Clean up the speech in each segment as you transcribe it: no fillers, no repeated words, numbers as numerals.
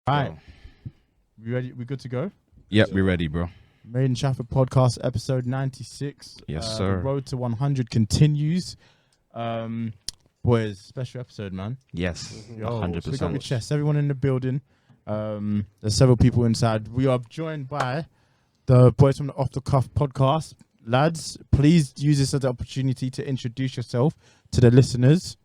Right. We ready? We good to go? Yep, we're ready, bro. Made in Chafford podcast, episode 96. Yes, sir. The road to 100 continues. Boys, special episode, man. Yes, Yo, 100%. so we got your chest. Everyone in the building. There's several people inside. We are joined by the boys from the Off the Cuff podcast. Lads, please use this as an opportunity to introduce yourself to the listeners.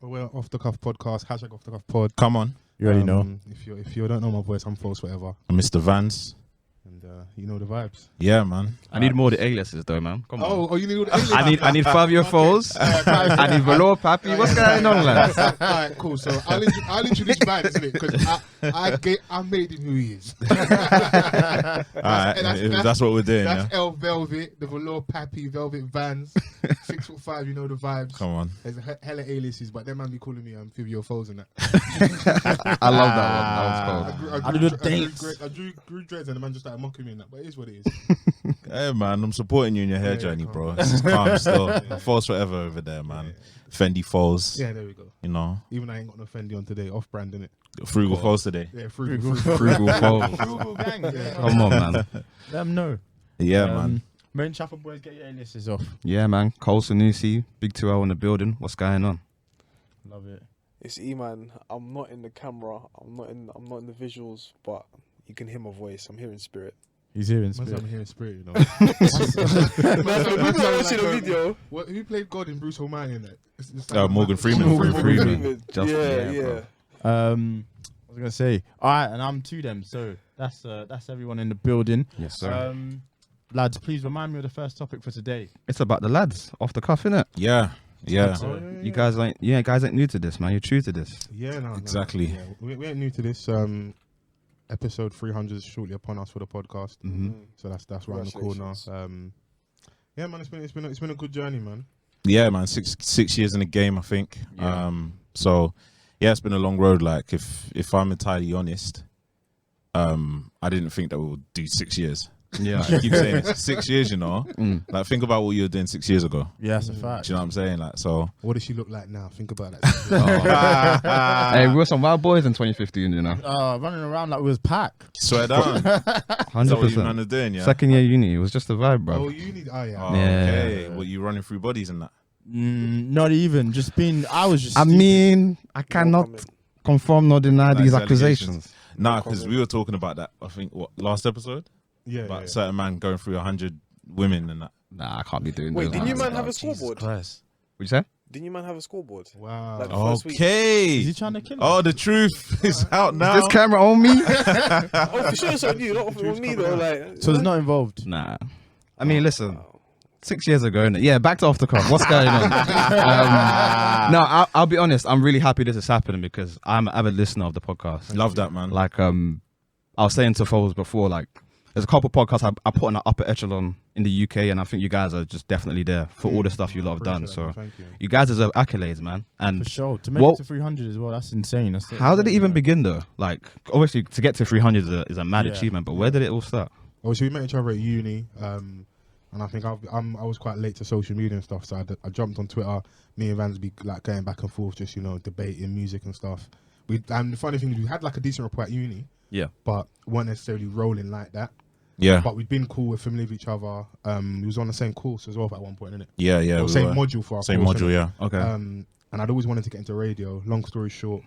We're Off the Cuff podcast, # Off the Cuff pod. Come on. You already know. If you don't know my voice, I'm Fols Whatever. I'm Mr. Vans. And you know the vibes. Yeah, man. I need more of the aliases, though, man. Come on. Oh, you need all the aliases? I need 5-year Fols. I need Velour Pappy. What's going on, lads? Alright, cool. So I'll introduce Vans, isn't it? Because I made him who he is. Alright, that's what we're doing. That's Yeah? L Velvet, the Velour Pappy, Velvet Vans. 6'5", you know the vibes. Come on. There's a hella aliases, but them man be calling me Fibio Fols and that. I love that one. That was cold. I grew dreads and the man just started mocking me and that, but it is what it is. Hey, man, I'm supporting you in your hair journey, bro. This is calm still. False forever over there, man. Fendi Foles. Yeah, there we go. You know, Even I ain't got no Fendi on today, off brand, innit? frugal Foles today. Yeah, frugal. Frugal Fols. Frugal gang. Yeah. Come on, man. Let them know. Yeah, man. Made in Chafford boys, get your aliases off. Yeah, man. Cole Sanusi, Big 2L in the building. What's going on? Love it. It's Eman. I'm not in the camera. I'm not in the visuals, but you can hear my voice. I'm hearing spirit. He's here in I'm spirit. here in spirit, you know. watching the video. Who played God in Bruce Almighty in that? It's Morgan Freeman. Morgan Freeman. Just- Yeah. I was gonna say, all right, and I'm to them. So that's everyone in the building. Yes, sir. Lads, please remind me of the first topic for today. It's about the lads. Off the cuff, innit? Yeah. Yeah. You guys ain't new to this, man. You're true to this. Yeah, no. Exactly. Yeah, we ain't new to this. Episode 300 is shortly upon us for the podcast. So that's right on the corner. Yeah, man, it's been a good journey, man. Yeah, man. Six years in the game, I think. Yeah. So yeah, it's been a long road. Like, if I'm entirely honest, I didn't think that we would do 6 years. Yeah. I keep saying it. 6 years, you know. Like, think about what you were doing 6 years ago. Yeah, that's a fact. Do you know what I'm saying? Like, so. What does she look like now? Think about that. Hey, we were some wild boys in 2015, you know. Running around like we was pack. Swear down. Is that what you man 100%. are doing, yeah? Second year uni, it was just a vibe, bro. Oh, you need. Oh, yeah. Oh, Yeah. okay. What, you running through bodies and that? Not even. Just being. I was just. I mean, I cannot comment. confirm nor deny Like, these these accusations. Nah, because we were talking about that, I think, last episode? Yeah. About certain man going through 100 women and that. Nah, I can't be doing Wait, that. didn't you man Oh, have a Jesus scoreboard? Christ. What'd you say? Didn't you man have a scoreboard? Wow. Like the first week? Is Okay. he trying to kill him? Oh, the truth is out now. This camera on me? Oh, for sure it's on you, not on me though. Like, So it's not involved. Nah. I mean, listen. 6 years ago, innit? Yeah, back to Off the Cuff. What's going on? No, I'll be honest. I'm really happy this is happening because I'm an avid listener of the podcast. Love that, man. Like, I was saying to Foles before, like, there's a couple podcasts I put on an upper echelon in the UK, and I think you guys are just definitely there for all the stuff you lot have done. So Thank you. you guys deserve accolades, man. And For sure. To make Well- it to 300 as well, that's insane. That's how did it even begin, though? Like, obviously, to get to 300 is a mad Yeah. achievement, but where did it all start? Obviously, we met each other at uni, and I think I was quite late to social media and stuff, so I jumped on Twitter. Me and Vans be like going back and forth, just debating music and stuff. And the funny thing is, we had like a decent rapport at uni, Yeah. but weren't necessarily rolling like that. Yeah. But we'd been cool, we're familiar with each other. We was on the same course as well at one point, innit? Yeah, yeah. Or we same were. module for our Same course, module, innit? yeah. Okay. And I'd always wanted to get into radio. Long story short,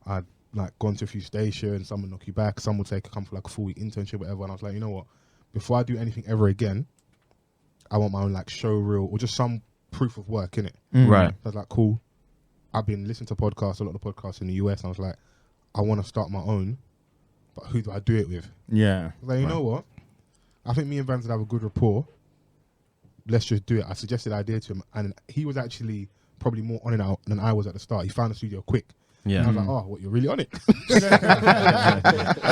I'd like gone to a few stations, some would knock you back, some would say come for like a 4-week internship, whatever. And I was like, you know what? Before I do anything ever again, I want my own like show reel or just some proof of work, innit? Right. So I was like, cool. I've been listening to podcasts, a lot of podcasts in the US, and I was like, I want to start my own, but who do I do it with? Yeah. I was like, you know what? I think me and Vans would have a good rapport. Let's just do it. I suggested the idea to him, and he was actually probably more on it out than I was at the start. He found the studio quick. And I Yeah. was like, oh, what, you're really on it?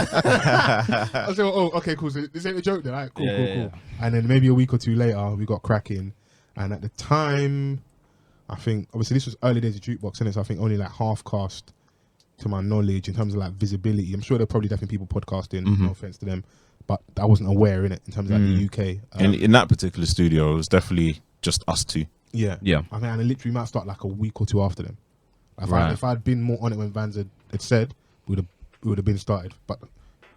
I said, oh, okay, cool. So this ain't a joke then. All right, cool, Yeah, cool, yeah, cool. And then maybe a week or two later, we got cracking. And at the time, I think, obviously this was early days of Jukebox, innit? So I think only like half cast to my knowledge in terms of like visibility. I'm sure there are probably definitely people podcasting, no offense to them. But I wasn't aware in it in terms of like the UK. In that particular studio, it was definitely just us two. Yeah. Yeah. I mean, and it literally might start like a week or two after them. Right. If I'd been more on it when Vans had said, we would have it would have been started. But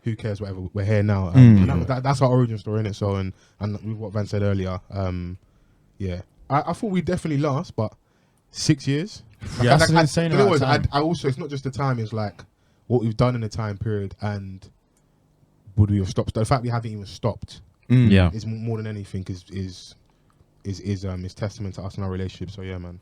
who cares? Whatever. We're here now. That's our origin story, innit? So and with what Van said earlier, yeah, I thought we'd definitely last, but 6 years. Yeah, that's insane. You know what? I also, it's not just the time. It's like what we've done in the time period, and would we have stopped? The fact we haven't even stopped, Yeah. is more than anything is testament to us and our relationship. So yeah, man,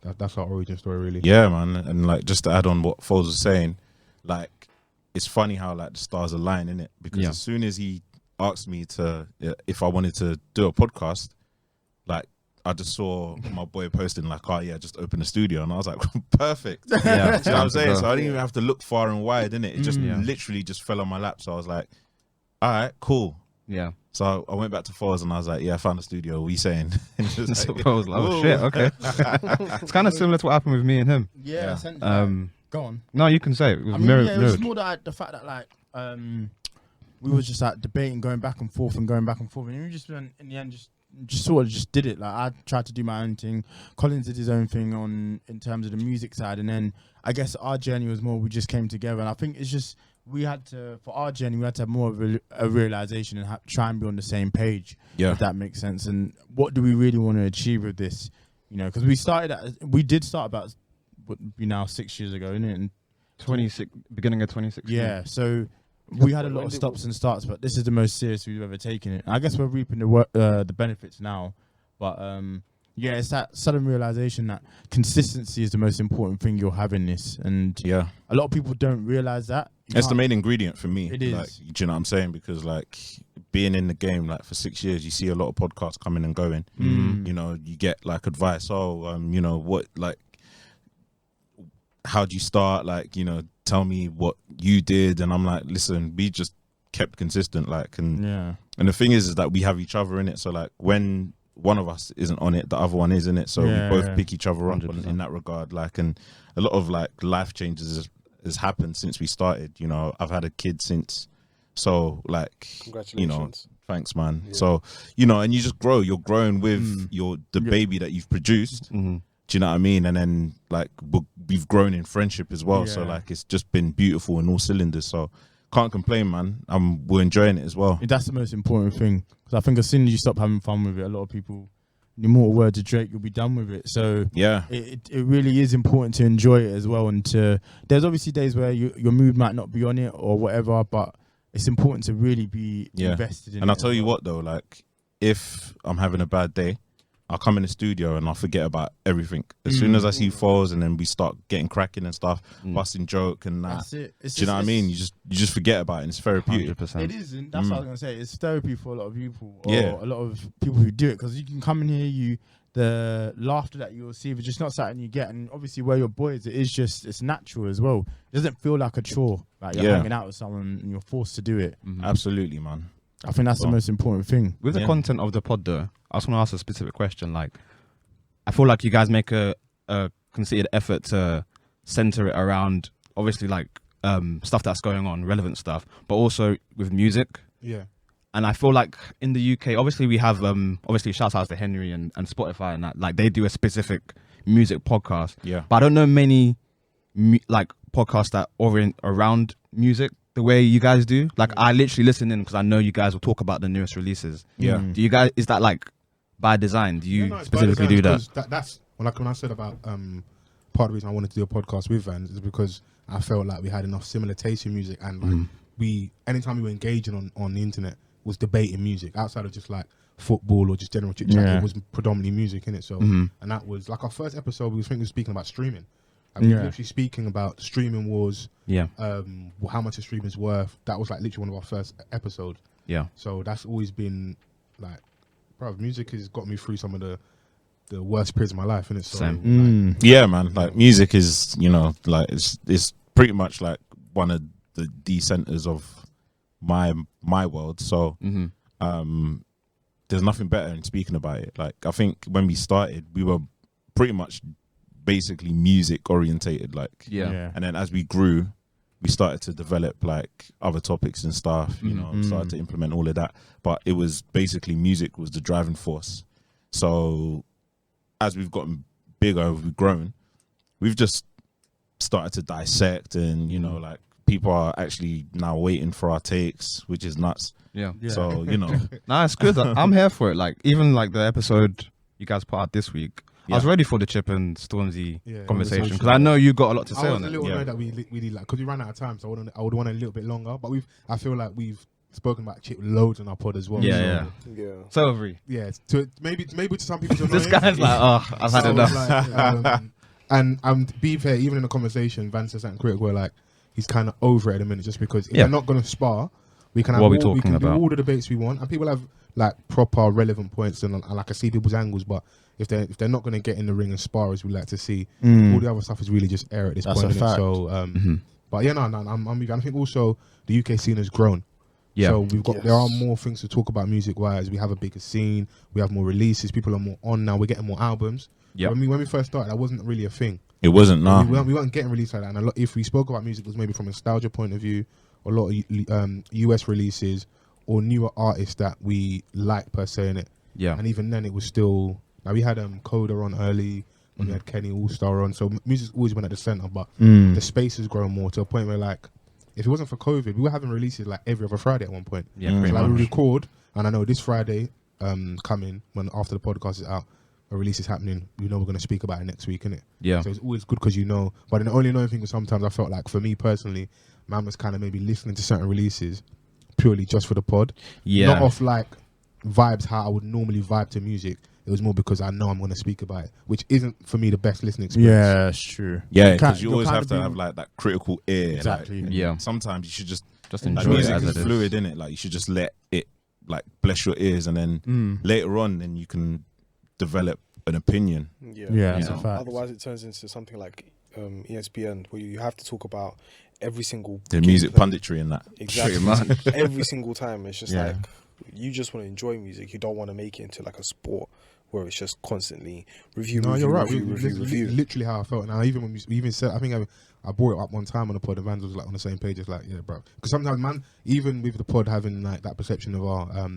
that's our origin story, really. Yeah, man. And like, just to add on what Foles was saying, like, it's funny how like the stars align, innit? Because as soon as he asked me to if I wanted to do a podcast, like, I just saw my boy posting like, oh yeah, just open a studio, and I was like, perfect. Yeah, Do you know what I'm saying? go. So I didn't even have to look far and wide, innit? It just literally just fell on my lap. So I was like, all right, cool. Yeah. So I went back to Foles and I was like, yeah, I found a studio. What are you saying? And he was So like, I was like, oh shit, okay. It's kind of similar to what happened with me and him. Yeah. Go on. No, you can say it. It was I mean, mirrored. yeah, it was more that the fact that like we was just like debating, going back and forth, and we just went, in the end just sort of just did it. Like, I tried to do my own thing. Collins did his own thing in terms of the music side, and then I guess our journey was more, we just came together. And I think it's just, for our journey, we had to have more of a realization and try and be on the same page. Yeah. If that makes sense. And what do we really want to achieve with this? You know, because we did start about what would be now 6 years ago, innit? And 26, beginning of 2016. yeah, so we had a lot of stops and starts, but this is the most serious we've ever taken it. I guess we're reaping the benefits now, but yeah, it's that sudden realization that consistency is the most important thing you'll have in this, and yeah, a lot of people don't realize that. it's the main ingredient for me. It is. Like, do you know what I'm saying? Because like, being in the game like for 6 years, you see a lot of podcasts coming and going. You know, you get like advice. Oh, you know what, like, how do you start? Like, you know, tell me what you did. And I'm like, listen, we just kept consistent. Like, and the thing is that we have each other in it. So like, when one of us isn't on it, the other one is in it. So we both pick each other up in that regard. Like, and a lot of like life changes has happened since we started. You know, I've had a kid since. So like, Congratulations. you know, thanks, man. Yeah. So, you know, and you just grow. You're growing with the baby that you've produced. Do you know what I mean? And then like we've grown in friendship as well. So like, it's just been beautiful in all cylinders. So can't complain, man. We're enjoying it as well. That's the most important thing, because I think as soon as you stop having fun with it, a lot of people, the more words of Drake, you'll be done with it. So yeah, it really is important to enjoy it as well. And there's obviously days where your mood might not be on it or whatever, but it's important to really be invested in it. And I'll tell you what though, like, if I'm having a bad day, I'll come in the studio and I'll forget about everything. As soon as I see Foles, and then we start getting cracking and stuff, busting joke and that. That's it. Do you know what I mean? You just forget about it, and it's therapeutic. 100%. It is, and that's what I was gonna say. It's therapy for a lot of people, or a lot of people who do it, because you can come in here, the laughter that you'll see, it's just not something you get. And obviously, where your boys, it's natural as well. It doesn't feel like a chore. Like you're hanging out with someone and you're forced to do it. Absolutely, man. I think that's the most important thing. With the content of the pod, though, I just want to ask a specific question. Like, I feel like you guys make a concerted effort to center it around, obviously, like stuff that's going on, relevant stuff, but also with music. Yeah. And I feel like in the UK, obviously we have, obviously shout outs to Henry and Spotify and that, like they do a specific music podcast. Yeah. But I don't know many like podcasts that orient around music the way you guys do. Like I literally listen in because I know you guys will talk about the newest releases. Yeah. Do you guys, is that like by design? Do you No, specifically do that? That's when I said about part of the reason I wanted to do a podcast with Vans is because I felt like we had enough similar taste in music, and like anytime we were engaging on the internet was debating music outside of just like football or just general chit chat. It was predominantly music in it. So and that was like our first episode. We were speaking about streaming. I mean, literally speaking about streaming wars. Yeah. How much a streaming's worth. That was like literally one of our first episodes. Yeah. So that's always been like, bro, music has got me through some of the worst periods of my life, innit? So, Same. Yeah, man. Like music is, you know, like it's pretty much like one of the centers of my world. So there's nothing better in speaking about it. Like I think when we started, we were pretty much basically music orientated, like and then as we grew, we started to develop like other topics and stuff, you know, started to implement all of that, but it was basically music was the driving force. So as we've gotten bigger, we've grown, we've just started to dissect and, you know, like people are actually now waiting for our takes, which is nuts. Yeah. So you know, Nah, it's good. I'm here for it. Like even like the episode you guys put out this week, I was ready for the Chip and Stormzy conversation because I know you got a lot to say I on was a it. little annoyed that we did like because we ran out of time, so I would want a little bit longer. But I feel like we've spoken about Chip loads on our pod as well. Yeah. So agree. Yeah, maybe to some people. This guy's like, oh, I've had enough. Like, and be fair, even in the conversation, Van said something critical where like he's kind of over it at the minute, just because if they're not going to spar, we can have What are we we talking can about? do all the debates we want, and people have like proper relevant points and like I see people's angles, but if they're not going to get in the ring and spar as we like to see, all the other stuff is really just air at this That's point. a Innit? fact. So, but yeah, no, I'm with you. And I think also the UK scene has grown. Yeah. So there are more things to talk about music wise. We have a bigger scene. We have more releases. People are more on now. We're getting more albums. Yeah. When we first started, that wasn't really a thing. it wasn't. Nah. We weren't getting released like that. And a lot, if we spoke about music, it was maybe from a nostalgia point of view. A lot of US releases or newer artists that we like per se in it. Yeah. And even then, it was still. Now we had Coda on early. When we had Kenny All Star on. So music's always been at the center, but the space has grown more to a point where like. If it wasn't for COVID, we were having releases like every other Friday at one point. Yeah, So pretty like we much. record, and I know this Friday coming when after the podcast is out, a release is happening. We know we're going to speak about it next week, innit? Yeah. So it's always good because you know. But the only annoying thing is sometimes I felt like for me personally, man was kind of maybe listening to certain releases purely just for the pod. Yeah. Not off like vibes how I would normally vibe to music. It was more because I know I'm going to speak about it, which isn't for me the best listening experience. Yeah, it's true. Yeah, You can't- because you you're always kind have of to being- have like that critical ear. Exactly. Like, Yeah. sometimes you should just Just like, enjoy it music as is it is. fluid, innit? Like you should just let it like bless your ears, and then later on, then you can develop an opinion. Yeah, that's a fact. Otherwise, it turns into something like ESPN, where you have to talk about every single The music gameplay. punditry and that. Exactly. Every single time, it's just Yeah. like you just want to enjoy music. You don't want to make it into like a sport where it's just constantly review. No, review, you're right. Review. Literally how I felt. Now, even when we even said, I think I brought it up one time on the pod, and Vans was like on the same page. It's like, yeah, bro. Because sometimes, man, even with the pod having like that perception of our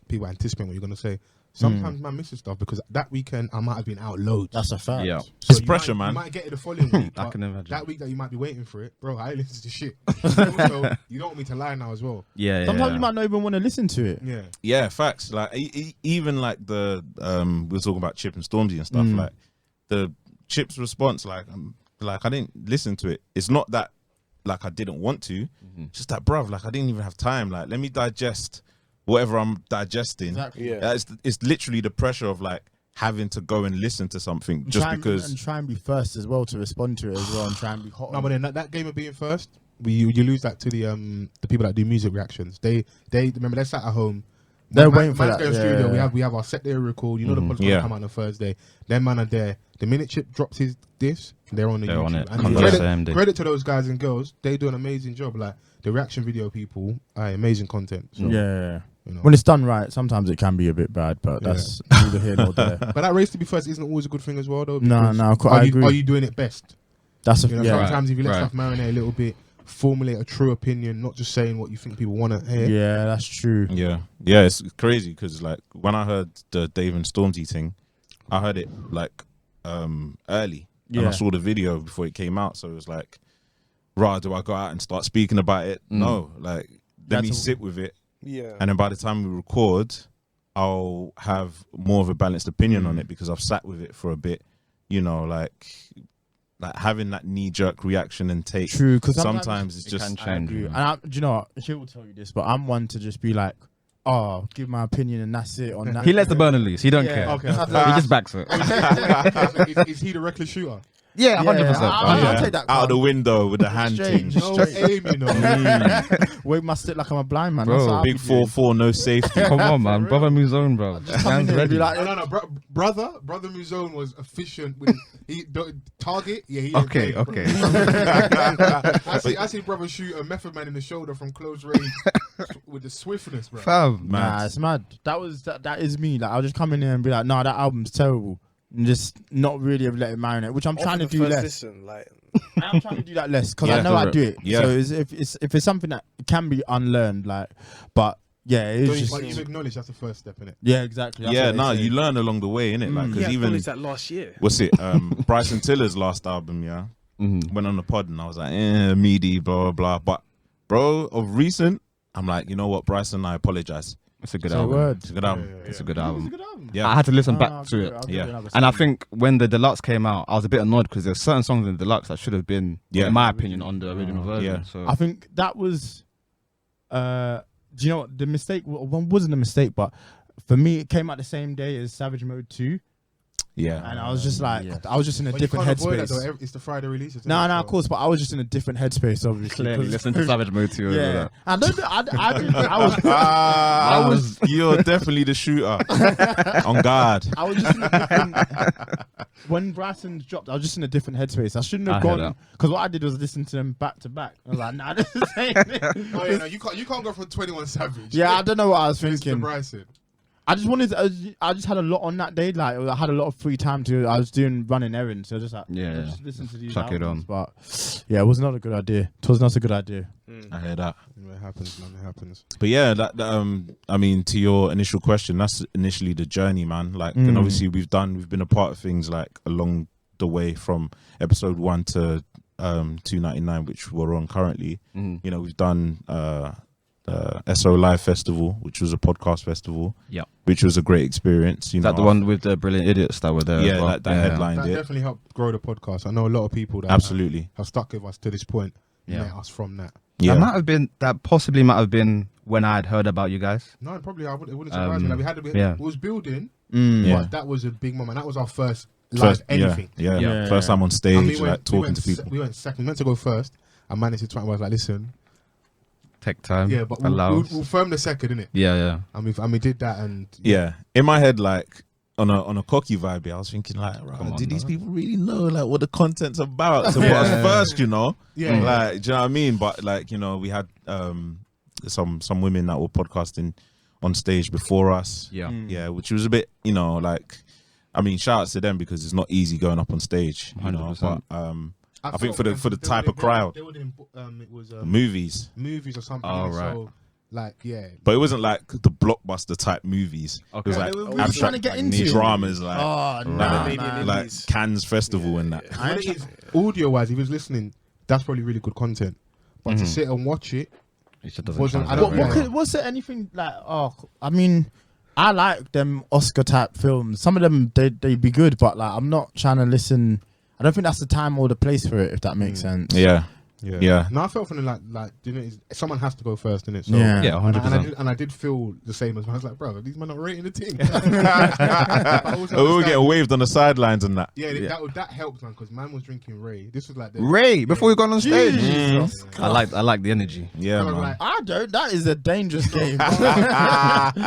people anticipating what you're gonna say, sometimes man misses stuff because that weekend I might have been out loads. That's a fact. Yeah. So It's you pressure, might, man. You might get it the following week. I but can imagine. that week that you might be waiting for it, bro. I listen to shit. Also, you don't want me to lie now as well. Yeah. Sometimes you might not even want to listen to it. Yeah. Yeah, facts. Like even like the we were talking about Chip and Stormzy and stuff. Like the Chip's response, like I didn't listen to it. It's not that like I didn't want to. It's just that, bruv, like I didn't even have time. Like let me digest whatever I'm digesting. Exactly. Yeah. It's literally the pressure of like having to go and listen to something just because. And try and be first as well to respond to it as well, and try and be hot. No, but then that game of being first, you lose that to the people that do music reactions. They remember they're sat at home. They're waiting for man's that, going yeah, studio. yeah. We have our set day record. You know the pod's Yeah. gonna come out on a Thursday. Them man are there. The minute Chip drops his diss, they're on the They're YouTube. on it. And Come on the same credit, day. credit to those guys and girls. They do an amazing job. Like the reaction video people, amazing content. So, Yeah. you know. When it's done right, sometimes it can be a bit bad, but that's neither here nor there. But that race to be first isn't always a good thing as well, though. No, because no, I agree. Are you doing it best? That's a You know, yeah, sometimes if you let right. stuff marinate a little bit, formulate a true opinion, not just saying what you think people want to hear. yeah, that's true. Yeah, it's crazy because like when I heard the Dave and Stormzy thing, I heard it like early, and Yeah. I saw the video before it came out. So it was like, right, do I go out and start speaking about it? No, like let me That's a- sit with it, Yeah. and then by the time we record, I'll have more of a balanced opinion on it because I've sat with it for a bit. You know, like having that knee jerk reaction and take. True, because Sometimes it's it just can I change. agree. you And know. do you know what? He will tell you this, but I'm one to just be like, oh, give my opinion and that's it on that. He lets the burner loose. He don't Yeah. care. Okay. He just backs it. Is he the reckless shooter? Yeah, 100%. I'll take that out of the calm. window with the hand Strange. thing. No aim, you know. Wave my stick like I'm a blind man. Bro, That's what I'll Big be doing. 4-4, no safety. Come on, man. real. Brother Muzone, bro. Just come in Man's there and be ready. like, No. Brother Muzone was efficient with the target. Yeah, he Okay, didn't okay. I see brother shoot a Method Man in the shoulder from close range with the swiftness, bro. Fam. nah, it's mad. That is me. Like I'll just come in there and be like, no, that album's terrible. And just not really let it marinate, which I'm trying to do less. Listen, like I'm trying to do that less because Yeah. I know I do it. Yeah. So if it's something that can be unlearned, like, but yeah, it's Don't you just But you acknowledge that's the first step in it. yeah, exactly. That's Yeah, what they no, say. you learn along the way, innit? Like, he because even acknowledged that last year. what's it? Bryson Tiller's last album, went on the pod, and I was like, meaty, blah blah blah. But bro, of recent, I'm like, you know what, Bryson, I apologize. It's a good Say album. word. It's a good album. It's a good album. Yeah. I had to listen Oh, back to it. I'll give Yeah. another And I second. think when the deluxe came out, I was a bit annoyed because there's certain songs in the deluxe that should have been, in my opinion, on the original version. Yeah. So I think that was, do you know what the mistake? Well, one wasn't a mistake, but for me, it came out the same day as Savage Mode 2. Yeah. And I was just like, Yeah. I was just in a But different you can't avoid that, headspace. though. It's the Friday release. isn't No, it? of course, but I was just in a different headspace, obviously. clearly 'cause- listen to Savage Mode 2. Yeah, I don't. I was. You're definitely the shooter. On guard. I was just in a different. When Bryson dropped, I was just in a different headspace. I shouldn't have I heard gone that. because what I did was listen to them back to back. I was like, nah, this is ain't it. Oh, yeah, no, you can't go from 21 Savage. Yeah, I don't know what I was to thinking. Bryson. I just wanted. I just had a lot on that day. Like I had a lot of free time to. I was doing running errands, so just like just listen to these Chuck it albums. on. But yeah, it was not a good idea. It was not a good idea. I hear that. It happens, man. It happens. But yeah, I mean, to your initial question, that's initially the journey, man. Like, and obviously we've been a part of things like along the way from episode 1 to 299, which we're on currently. You know, we've done SO Live Festival, which was a podcast festival. Yeah. Which was a great experience. You Is know, that the one with the brilliant idiots that were there? Yeah, as well? that headlined That it. definitely helped grow the podcast. I know a lot of people that Absolutely. have stuck with us to this point. Yeah. Met us from that. Yeah. That possibly might have been when I had heard about you guys. No, probably it wouldn't surprise me. Like we had it was building, Yeah. but that was a big moment. That was our first live anything. Yeah. First time on stage, And we like talking to people. We went second. We meant to go first. I managed to try. I was like, listen, Tech time. yeah, but we'll firm the second, innit? Yeah. And we did that, and Yeah. In my head, like on a cocky vibe, I was thinking like, right, Come on, did these man. people really know like what the content's about to put us first, you know? Yeah. Like, do you know what I mean? But like, you know, we had some women that were podcasting on stage before us. Yeah. Yeah, which was a bit, you know, like, I mean, shout out to them because it's not easy going up on stage, you know. 100%. But I think for the type of crowd, they were doing, it was movies. movies or something. Oh, innit? right. So, like, yeah. But it wasn't like the blockbuster type movies. Okay. It was Yeah, like they were really abstract trying to get like, into it. dramas, like Oh, like Cannes Festival and that. When it is audio-wise, if he was listening, that's probably really good content. But to sit and watch it, It just doesn't Wasn't- translate I don't- very What well. could, was there anything like? Oh, I mean, I like them Oscar type films. Some of them they be good, but like I'm not trying to listen. I don't think that's the time or the place for it. If that makes sense. Yeah. yeah. No, I felt from like you know, someone has to go first, innit? So, Yeah. Yeah, 100%. and I did feel the same as I was like, bro, these men not rating the team. We were getting waved on the sidelines and that. Yeah, that helped, man, because man was drinking Ray. This was like the Ray, before we got on stage. Jesus I like the energy. Yeah, I was man. like, I don't. That is a dangerous game.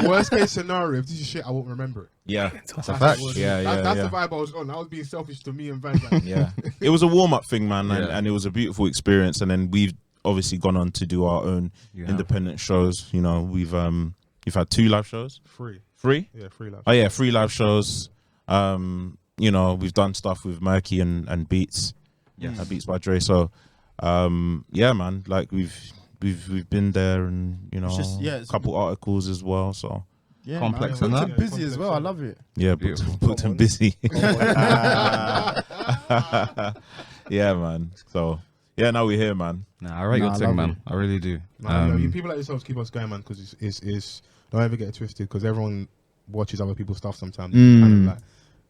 worst case scenario, if this is shit, I won't remember it. Yeah. That's a fact. That's the vibe I was on. I was being selfish to me and Van. Like, Yeah. It was a warm up thing, man, Yeah. and it was a beautiful experience. And then we've obviously gone on to do our own independent shows. You know, we've had 2 live shows. free. 3? Yeah, free love. Oh yeah, 3 live shows. You know, we've done stuff with Murky and Beats. Yes. Beats by Dre. So yeah, man, like we've been there, and you know, It's just- yeah, a couple articles as well. So Yeah, Complex man. and Booked that. and busy as well. I love it. yeah, Beautiful. booked and busy. Yeah, man. So yeah, now we're here, man. Nah, I rate Nah, your I thing, love man. it. I really do. Man, people like yourselves keep us going, man, because it's don't ever get it twisted, because everyone watches other people's stuff sometimes. You kind of like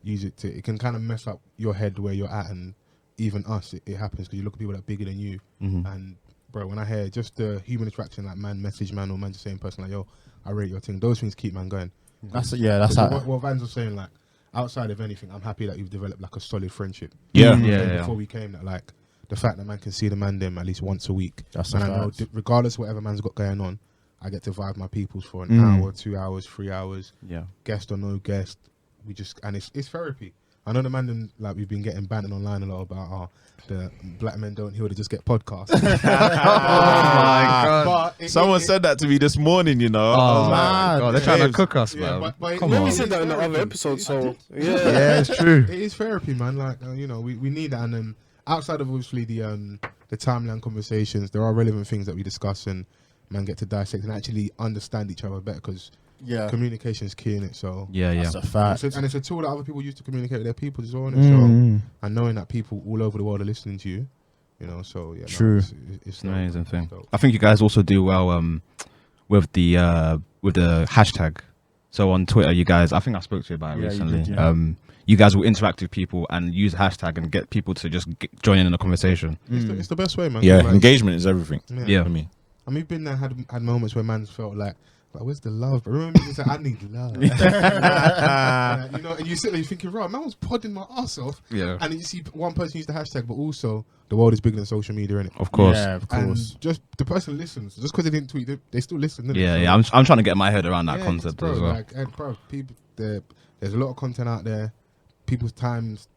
use it to, it can kind of mess up your head where you're at, and even us, it happens because you look at people that are bigger than you, and bro, when I hear just the human interaction, like man message man or man just saying person like, yo, I rate your thing, those things keep man going. That's That's So how. what Vans was saying, like, outside of anything, I'm happy that you've developed like a solid friendship. Yeah. Yeah. Before we came, that like the fact that man can see the man them at least once a week, That's and a I know fact. regardless of whatever man's got going on, I get to vibe my peoples for an hour, 2 hours, 3 hours, Yeah. guest or no guest. We just, and it's therapy. I know the man them, like we've been getting banting online a lot about the black men don't heal, they just get podcasts. God. But Someone said that to me this morning. You know, I was Oh like, my God, they're trying to Babes. cook us, Yeah, man. but Come it- on. We it's said that in the other therapy. episode, so yeah. Yeah, it's true. It is therapy, man. Like you know, we need that. And then outside of obviously the timeline conversations, there are relevant things that we discuss and man get to dissect and actually understand each other better, because Yeah. communication is key in it. So Yeah. That's a fact. and it's a tool that other people use to communicate with their people as well. innit? Mm. So and knowing that people all over the world are listening to you, You know, so yeah, True. It's an amazing thing. dope. I think you guys also do well with the hashtag. So on Twitter, you guys, I think I spoke to you about it Yeah, you recently. did, yeah. You guys will interact with people and use the hashtag and get people to just join in the conversation. It's the best way, man. Yeah, Like, engagement is everything. Yeah. For me. And we've been there, had moments where man's felt like where's the love? But remember, he said, I need love. You know, and you sit there, you're thinking, right, man was podding my ass off. Yeah. And then you see one person use the hashtag, but also the world is bigger than social media, innit? Of course. Yeah, of And course. just the person listens. Just because they didn't tweet, they still listen, innit? Yeah, So, yeah. I'm trying to get my head around that yeah, concept bro, as well. Like, and bro, people, there's a lot of content out there. People's times,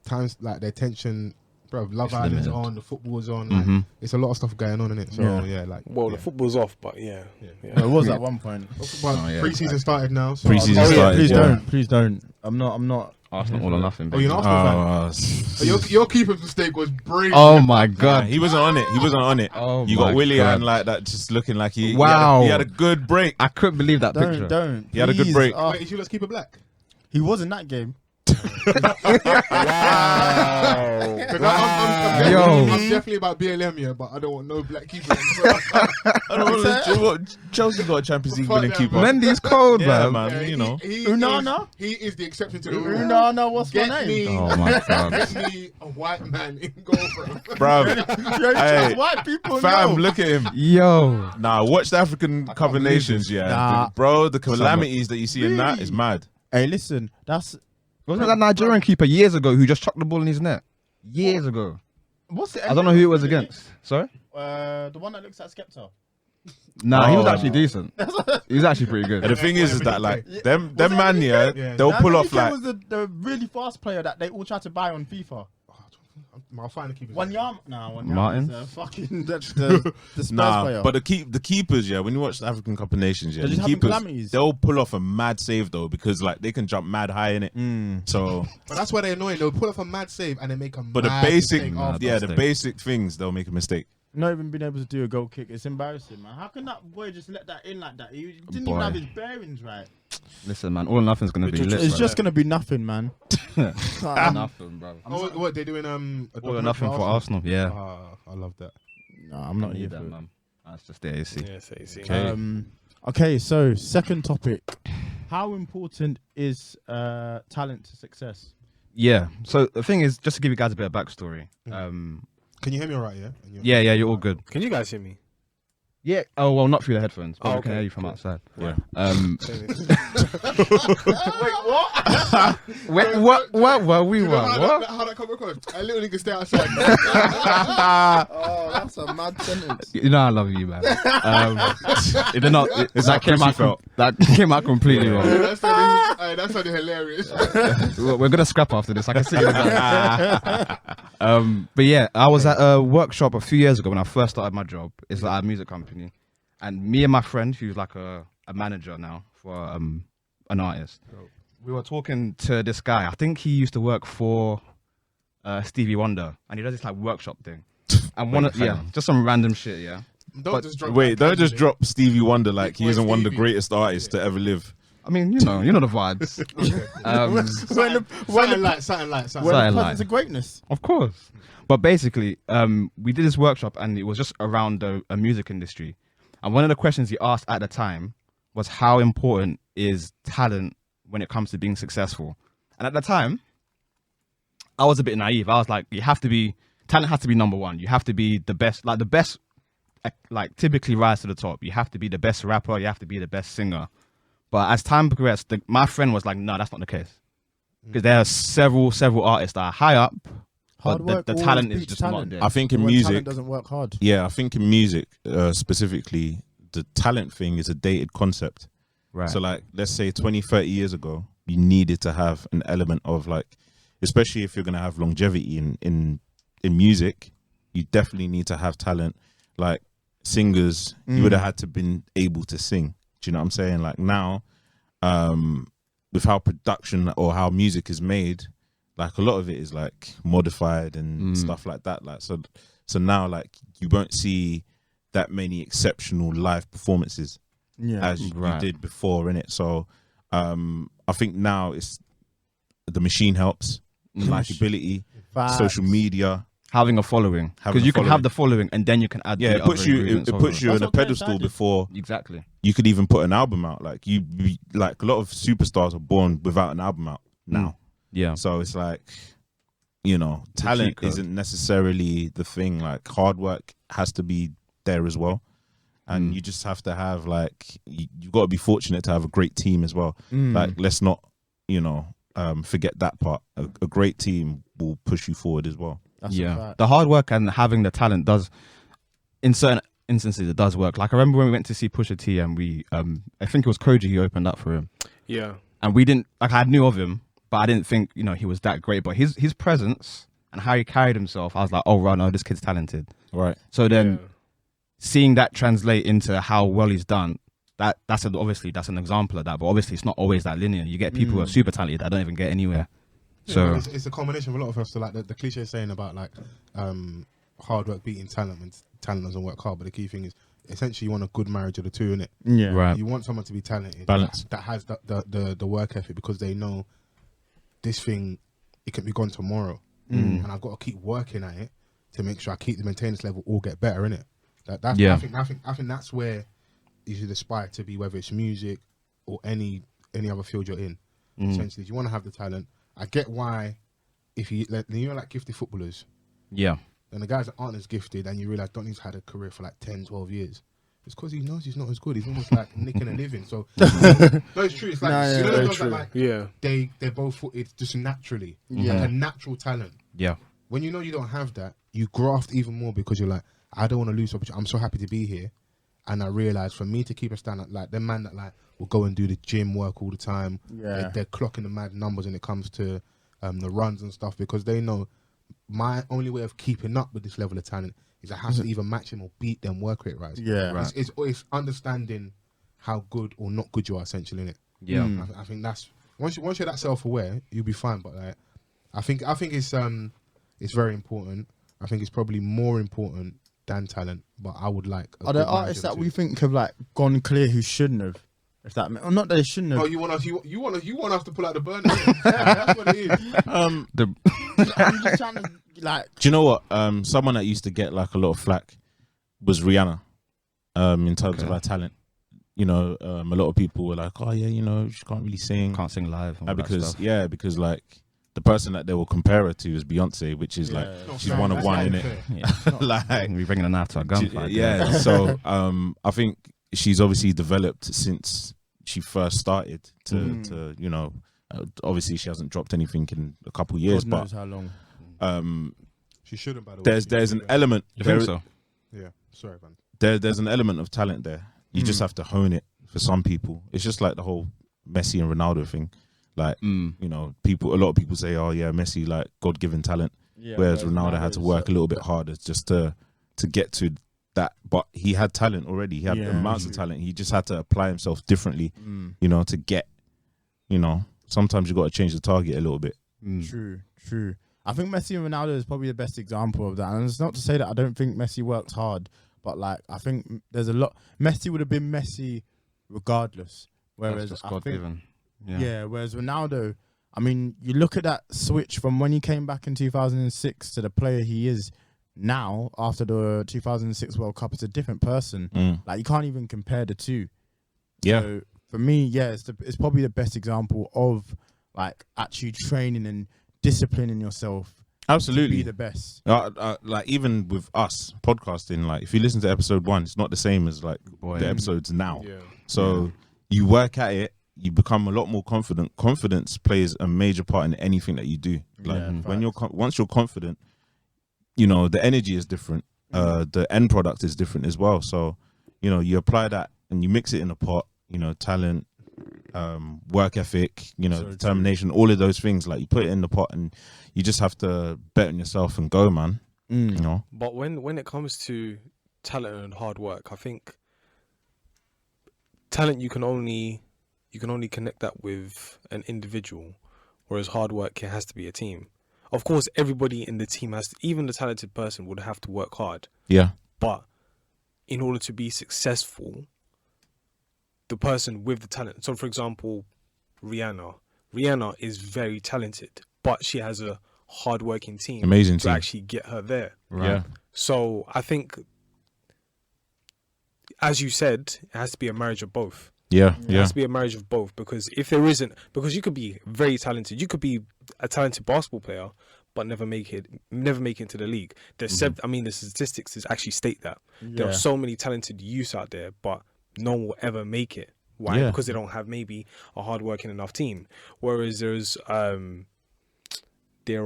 like their attention, bro. Love It's Island's limited. on, the football's on. Mhm. Like, it's a lot of stuff going on in it. So yeah, like Well, the football's off, but yeah. It was at one point. yeah. Pre-season started now. So Pre-season I'll- started. Please yeah. don't. Please don't. I'm not. Arsenal all or nothing. Oh, you're baby. an Arsenal fan. Your keeper's mistake was brilliant. Oh my Yeah, god. he wasn't on it. He wasn't on it. Oh You my got Willie God. and like that, just looking like he Wow. he had a good break. I couldn't believe that picture. Don't. He had a good Please. break. Oh, Wait, is you let's keep it black? he was in that game. I'm definitely about BLM here, but I don't want no black keeper. I don't know what Chelsea got a Champions League Fuck winning that, keeper. man. Mendy's cold, Yeah, man. man. You know. Unana? He is the exception to the rule. Unana, what's Get my me, name? Oh my god. get me a white man in goal, bro. Bruv. Yo, Hey, just white people. Fam, know. look at him. Yo. Nah, watch the African Cup of believe Nations, this. yeah. Nah. Bro, the calamities that you see in that Really? is mad. Hey, listen, that's Wasn't that Nigerian keeper years ago who just chucked the ball in his net? Years ago. what's it? I don't know who it was against. Sorry? The one that looks at Skepta. Nah, he was Oh. actually decent. He was actually pretty And good. the thing is that like Yeah. them Was it man, yeah, Yeah. they'll pull off like was the really fast player that they all tried to buy on FIFA. I'll find the keeper. Wanyama, nah, Wanyama. Martin? Fucking the Spurs player. but the keepers, yeah. When you watch the African Cup of Nations, yeah, They're the just having keepers calamities. they'll pull off a mad save though because like they can jump mad high in it. So, But that's why they're annoying. They'll pull off a mad save and then make a but the mad basic, mistake Nah, after. yeah, that's the sick. basic things they'll make a mistake. Not even being able to do a goal kick. It's embarrassing, man. How can that boy just let that in like that? He didn't Boy. even have his bearings right. Listen, man, all or nothing's gonna be lit. It's bro. just gonna be nothing, man. nothing, bro. Oh, what they're doing? All or nothing for Arsenal. Yeah. I love that. No, I'm not Need here that, for it. man. That's just the AC. Yeah, so you see. Okay. Okay, so second topic. How important is talent to success? Yeah. So the thing is, just to give you guys a bit of backstory. Can you hear me all right? Yeah. Yeah, you're all good. Can you guys hear me? Yeah. Oh well, not through the headphones, but Oh, we can okay, hear you from cool. outside. Yeah. Wait, what? What? We You know were how what? How that come across? I literally can stay outside. Oh, that's a mad sentence. You know I love you, man. It did not. That came how out. Chrissy felt. That came out completely wrong. That sounded hilarious. We're gonna scrap after this. I can see you guys. But yeah, I was at a workshop a few years ago when I first started my job. It's like a music company, and me and my friend, who's like a manager now for an artist, we were talking to this guy. I think he used to work for Stevie Wonder, and he does this like workshop thing. And just some random shit, yeah. Don't just drop Wait, that don't just candidate. drop Stevie Wonder like he Where's isn't one of the Stevie? greatest artists to ever live. I mean, you know the vibes. Something like. Something When like- it's a greatness. Of course. But basically, we did this workshop and it was just around a music industry. And one of the questions he asked at the time was how important is talent when it comes to being successful? And at the time, I was a bit naive. I was like, talent has to be number one. You have to be the best, like typically rise to the top. You have to be the best rapper. You have to be the best singer. But as time progressed, my friend was like, no, that's not the case. Because there are several artists that are high up, Hard but work the always talent is beats just not talent. there. I think in When music, talent doesn't work hard. yeah, I think in music specifically, the talent thing is a dated concept. Right. So like, let's say 20, 30 years ago, you needed to have an element of like, especially if you're going to have longevity in music, you definitely need to have talent. Like singers, you would have had to been able to sing. Do you know what I'm saying? Like now, with how production or how music is made, like a lot of it is like modified and stuff like that. Like so now like you won't see that many exceptional live performances as you did before, innit? So I think now it's the machine helps, likability, Facts. social media. having a following, because you can have the following and then you can add. Yeah, the it puts other you. ingredients It of puts you That's in a what Chris pedestal did. before exactly. you could even put an album out. Like like a lot of superstars are born without an album out now. Yeah. So it's like, you know, talent isn't necessarily the thing. Like hard work has to be there as well. And you just have to have like, you've got to be fortunate to have a great team as well. Like, let's not, you know, forget that part. A great team will push you forward as well. That's a fact. The hard work and having the talent does, in certain instances, it does work. Like I remember when we went to see Pusha T and we, I think it was Koji who opened up for him. Yeah. And we didn't, like I knew of him, but I didn't think, you know, he was that great. But his presence and how he carried himself, I was like, oh, right, no, this kid's talented. Right. So then seeing that translate into how well he's done, obviously that's an example of that. But obviously it's not always that linear. You get people who are super talented that don't even get anywhere. So it's a combination of a lot of us. So like the cliche saying about like hard work beating talent when talent doesn't work hard. But the key thing is essentially you want a good marriage of the two, innit? Yeah. right. You want someone to be talented, Balance. that has the work ethic, because they know this thing, it can be gone tomorrow, and I've got to keep working at it to make sure I keep the maintenance level or get better, innit? That's Yeah. I think that's where you should aspire to be, whether it's music or any other field you're in. Essentially, if you want to have the talent, I get why. If you like gifted footballers, Yeah. and the guys that aren't as gifted, and you realise Donny's had a career for like 10, 12 years. It's because he knows he's not as good. He's almost like nicking a living. So no, it's true. It's like No, you know very those true. that like they're both footed just naturally. Yeah. Like a natural talent. Yeah. When you know you don't have that, you graft even more because you're like, I don't want to lose opportunity. I'm so happy to be here. And I realise for me to keep a standard, like the man that like will go and do the gym work all the time. Yeah. They're clocking the mad numbers when it comes to the runs and stuff, because they know my only way of keeping up with this level of talent is I have to either match him or beat them work rate rise. Yeah. Right. It's understanding how good or not good you are, essentially, innit? Yeah. I think that's once you're that self-aware, you'll be fine. But like, I think it's very important. I think it's probably more important than talent. But I would like. Are there artists that we think have like gone clear who shouldn't have? If that, or not that they shouldn't have. Oh, you want us to pull out the burner? That's what it is. I'm just trying to like. Do you know what? Someone that used to get like a lot of flack was Rihanna. In terms of her talent, you know, a lot of people were like, "Oh yeah, you know, she can't really sing, Can't sing live. and all that because stuff. because like the person that they will compare her to is Beyonce, which is like she's one of one in it. Like We're bringing a knife to a gunfight. yeah. So I think she's obviously developed since she first started to you know, obviously she hasn't dropped anything in a couple years, God but knows how long. She shouldn't. By the way, there's an element. You think so? Yeah. Sorry, man. There's an element of talent there. You just have to hone it. For some people, it's just like the whole Messi and Ronaldo thing. Like you know, a lot of people say, "Oh yeah, Messi like God-given talent," whereas Ronaldo had to work a little bit harder just to get to that. But he had talent already. He had amounts of talent. He just had to apply himself differently, you know, to get. You know, sometimes you got to change the target a little bit. True. I think Messi and Ronaldo is probably the best example of that. And it's not to say that I don't think Messi works hard, but like I think there's a lot. Messi would have been Messi regardless. Whereas That's just I God think, given. whereas Ronaldo, I mean, you look at that switch from when he came back in 2006 to the player he is now after the 2006 World Cup. It's a different person. Like you can't even compare the two. Yeah. So for me, it's probably the best example of like actually training and disciplining yourself. Absolutely, To be the best. Like even with us podcasting, like if you listen to episode 1, it's not the same as like the episodes now. Yeah. So you work at it, you become a lot more confident. Confidence plays a major part in anything that you do. Like when once you're confident, you know the energy is different. The end product is different as well. So you know you apply that and you mix it in a pot. You know, talent, work ethic, you know, determination, all of those things. Like you put it in the pot and you just have to bet on yourself and go, man. You know. But when it comes to talent and hard work, I think talent you can only connect that with an individual, whereas hard work, it has to be a team. Of course, everybody in the team even the talented person would have to work hard. Yeah. But in order to be successful, the person with the talent. So, for example, Rihanna is very talented, but she has a hardworking team Amazing to team. actually get her there. Right. Yeah. So I think, as you said, it has to be a marriage of both. Yeah. It has to be a marriage of both, because if there isn't, because you could be very talented, you could be a talented basketball player, but never make it into the league. There's I mean, the statistics is actually state that there are so many talented youths out there, but no one will ever make it. Why? Yeah. Because they don't have maybe a hardworking enough team. Whereas there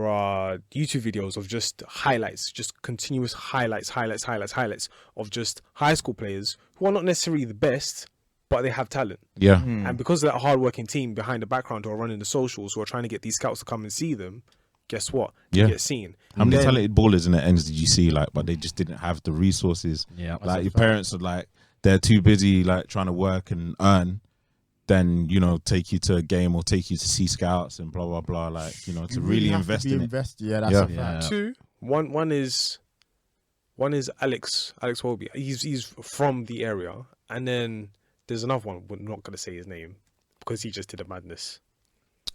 are YouTube videos of just highlights, just continuous highlights of just high school players who are not necessarily the best, but they have talent. Yeah. And because of that hardworking team behind the background who are running the socials, who are trying to get these scouts to come and see them, guess what? They get seen. How many talented ballers in the ends did you see, like, but they just didn't have the resources? Yeah. Like, your parents are like, they're too busy, like, trying to work and earn, then, you know, take you to a game or take you to see scouts and blah, blah, blah. Like, you know, to really invest in it. Yeah, that's a fact. Two. One is Alex Wolby. He's from the area. And then there's another one. We're not going to say his name because he just did a madness.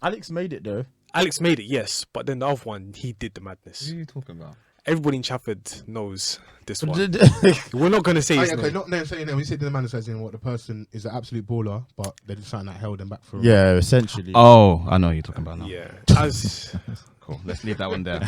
Alex made it though. Alex made it, yes, but then the other one, he did the madness. Who are you talking about? Everybody in Chafford knows this one. We're not going to say his name. Not necessarily. When you say the man says in what the person is an absolute baller, but they did something that held them back for. Yeah, essentially. Oh, I know who you're talking about now. Yeah. Cool. Let's leave that one there.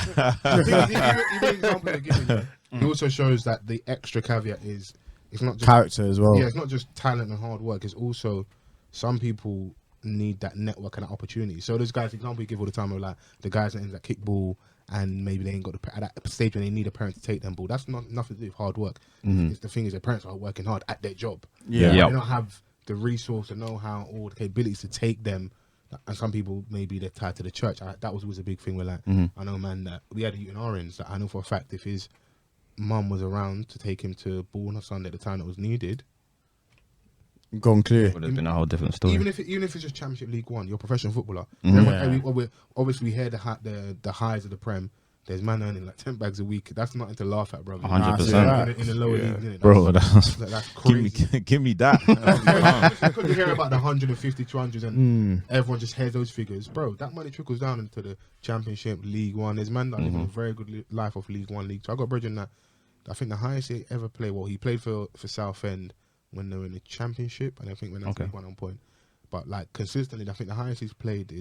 Even example they're giving you, it also shows that the extra caveat is it's not just character as well. Yeah, it's not just talent and hard work. It's also some people need that network and that opportunity. So those guys, example you give all the time, are like the guys that kick ball and maybe they ain't got at that stage when they need a parent to take them ball. That's not nothing to do with hard work. It's the thing is their parents are working hard at their job. Yeah. They don't have the resource, the know-how, or the capabilities to take them. And some people maybe they're tied to the church. That was always a big thing. Where like I know, man, that we had a youth in Orange that I know for a fact if his mum was around to take him to ball on a Sunday at the time that was needed, gone clear. Would have been a whole different story. Even if it's just Championship League One, you're a professional footballer. Obviously, we hear the highs of the Prem. There's man earning like 10 bags a week. That's nothing to laugh at, bro. 100%. In the lower league, isn't it? Bro, that's crazy. give me that. Because you hear about the 150, 200, and everyone just hears those figures, bro. That money trickles down into the Championship, League One. There's man that living a very good life off League One, League Two. I got Bridget that. I think the highest he ever played. Well, he played for Southend when they were in the Championship, and I think when that's League One on point. But like consistently, I think the highest he's played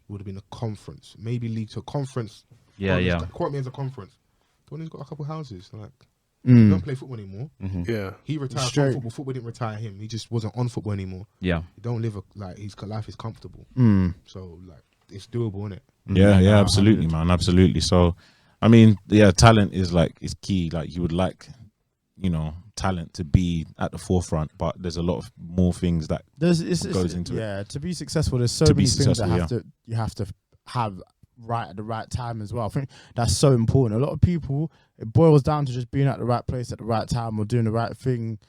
would have been a conference, maybe League to a conference. Yeah. Quote me as a conference. The one who's got a couple of houses. Like, he don't play football anymore. Yeah. He retired from football. Football didn't retire him. He just wasn't on football anymore. Yeah. He don't live his life is comfortable. So like it's doable, isn't it? Yeah, absolutely, man, absolutely. So, I mean, yeah, talent is key. Like you would like, you know, talent to be at the forefront, but there's a lot of more things that goes into it. Yeah, to be successful, there's so many things that you have to have right at the right time as well. I think that's so important. A lot of people, it boils down to just being at the right place at the right time or doing the right thing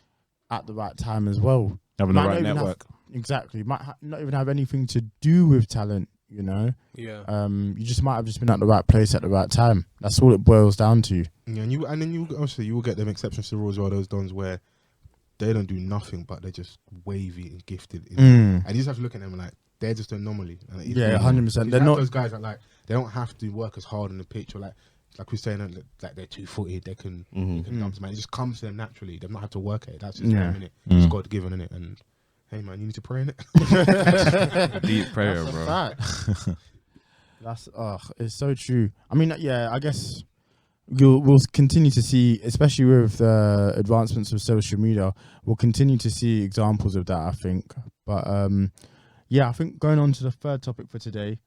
at the right time as well. Having the right network. Exactly. Might not even have anything to do with talent, you know? Yeah. You just might have just been at the right place at the right time. That's all it boils down to. Yeah, and then you will get them exceptions to the rules as well, those dons where they don't do nothing but they're just wavy and gifted. And you just have to look at them like they're just an anomaly. And 100%. They're not those guys that like they don't have to work as hard on the pitch or like we're saying like they're 2-footed, they can dump them, man. It just comes to them naturally. They've not had to work at it. That's just them, innit? It's God given, innit? And hey man, you need to pray in it. Deep prayer, that's bro. A fact. That's it's so true. I mean, yeah, I guess we'll continue to see, especially with the advancements of social media, we'll continue to see examples of that, I think. But yeah, I think going on to the third topic for today,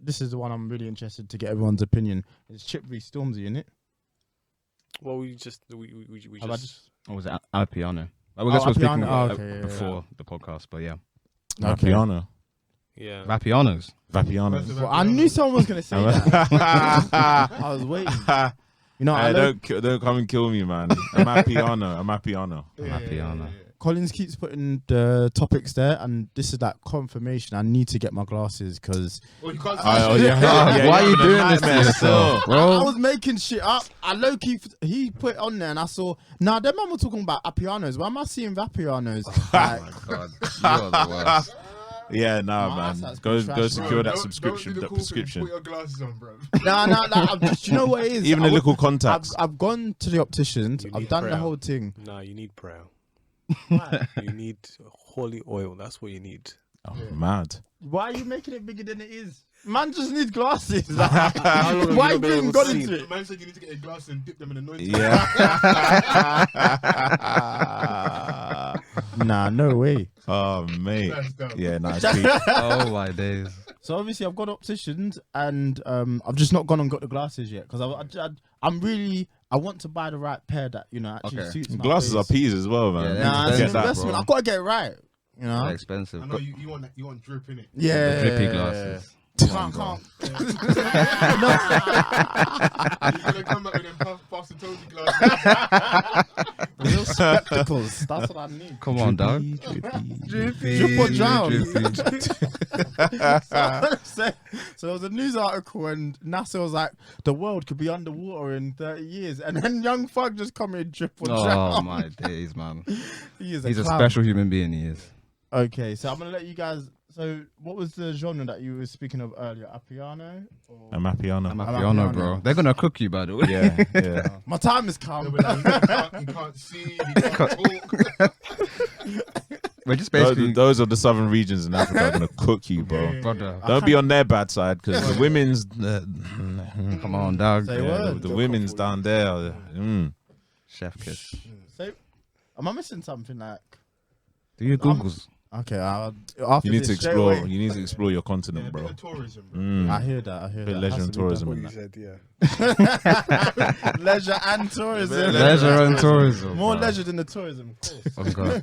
this is the one I'm really interested to get everyone's opinion. It's Chip v Stormzy, isn't it? Well, we just. Or was it Amapiano? I guess we're speaking before the podcast, but yeah. Amapiano. Yeah. Vapianos. Well, I knew someone was going to say that. I was waiting. You know, don't come and kill me, man. Amapiano. Amapiano. Collins keeps putting the topics there, and this is like confirmation. I need to get my glasses because. Well, you can't Why are you doing this to yourself, bro? I was making shit up. I low key he put it on there, and I saw. Now that man was talking about Apianos. Why am I seeing Vapianos? Oh my god, you're the worst. Yeah, nah, My man. eyesight's Go been trash, secure bro. that subscription. Don't do the That corporate and prescription. Put your glasses on, bro. Nah. Do you know what it is? Even I the went- little contacts. I've gone to the opticians. You I've need done the prayer. whole thing. Nah, you need prayer. You need holy oil. That's what you need. Oh, mad. Why are you making it bigger than it is? Man just needs glasses. How long have Why you you been even able got to see? into The it? man said you need to get your glasses and dip them in anointing. Yeah. Nah, no way. Oh, mate. Let's go. Yeah, nice. Peak. Oh my days. So obviously I've got opticians and I've just not gone and got the glasses yet because I want to buy the right pair that actually Okay. suits my Glasses face. are peas as well, man. Yeah, Nah, Get it's an that, investment. bro. I've got to get it right. They're expensive. I know you want drip in it. Yeah, The drippy glasses. Can't. You're gonna come back with them Pastor Toby glasses. Real spectacles. That's what I need. Come on, dog. Drip or drown. So there was a news article and NASA was like, the world could be underwater in 30 years. And then Young Thug just come in drip or Oh drown. my days, man. He's He's a clown. special human being. He is. Okay, so I'm going to let you guys... So what was the genre that you were speaking of earlier? Amapiano? Or... Amapiano. Amapiano, bro. They're gonna cook you, by the way. Yeah. My time has come. You can't see, you can't talk. We're just basically, Those are the southern regions in Africa are gonna cook you, bro. brother. Don't be on their bad side because the women's. Come on, dog. Say Yeah, word. the women's down there. Chef kiss. So, am I missing something like... Do your Googles. Okay, after You need this, to straight explore. away. You need to explore your Yeah, continent, a bit bro. of tourism, bro. I hear that. Bit That leisure has and to be done. tourism. What and you that. said, yeah. Leisure and tourism. Leisure and tourism. More bro. leisure than the tourism, of course. Oh,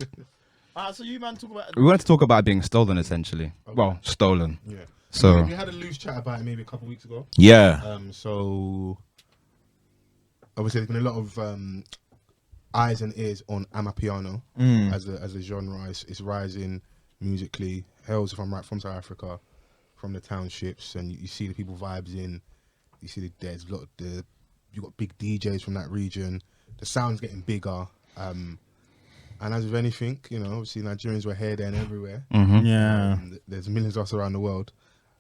God. So you man talk about... We wanted to talk about being stolen, essentially. Okay. Well, stolen. Yeah. So We had a loose chat about it maybe a couple of weeks ago. Yeah. So obviously there's been a lot of eyes and ears on Amapiano as a genre. It's rising musically. Hails, if I'm right, from South Africa, from the townships, and you see the people vibes in. You see there's a lot of you got big DJs from that region. The sound's getting bigger. And as with anything, obviously Nigerians were here, there, and everywhere. Yeah. There's millions of us around the world.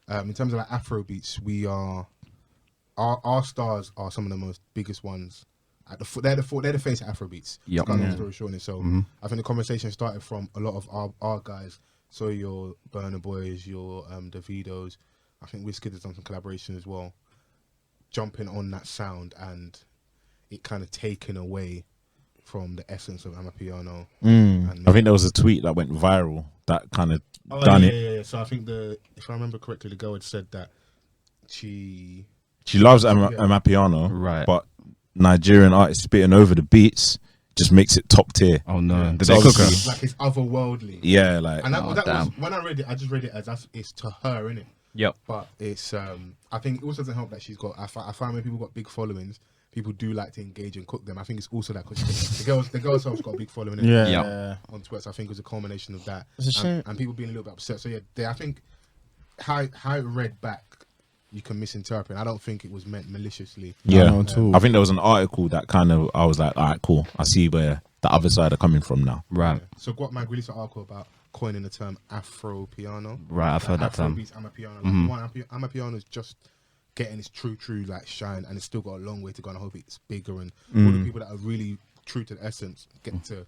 In terms of like Afro beats, we are our stars are some of the most biggest ones. They're the face of Afro beats. Yep. To cut a long Yeah. story short, so I think the conversation started from a lot of our guys. So your Burna Boys, your Davidos. I think Wizkid has done some collaboration as well. Jumping on that sound and it kind of taken away from the essence of Amapiano. And I think there was a tweet that went viral that kind of done it. Yeah. So I think if I remember correctly, the girl had said that she She loves Amapiano, Right. but Nigerian artists spitting over the beats just makes it top tier. Oh no, did So they cook her? obviously- like it's otherworldly. Yeah, like And that was damn. when I read it. I just read it as it's to her, innit? Yep. But it's I think it also doesn't help that she's got. I find when people got big followings, people do like to engage and cook them. I think it's also that because the girl herself's got a big following. innit? Yeah. Yeah. On Twitter, so I think it was a culmination of that. It's a shame. And people being a little bit upset. So yeah, I think how it read back, you can misinterpret. I don't think it was meant maliciously. yeah. No, at all. I think there was an article that kind of I was like, all right, cool. I see where the other side are coming from now. Right. So Guap Mag released an article about coining the term Afro piano. Right, I've heard that Afro term. beats Amapiano. Like, Amapiano is just getting its true like shine, and it's still got a long way to go. And I hope it's bigger, and all the people that are really true to the essence get to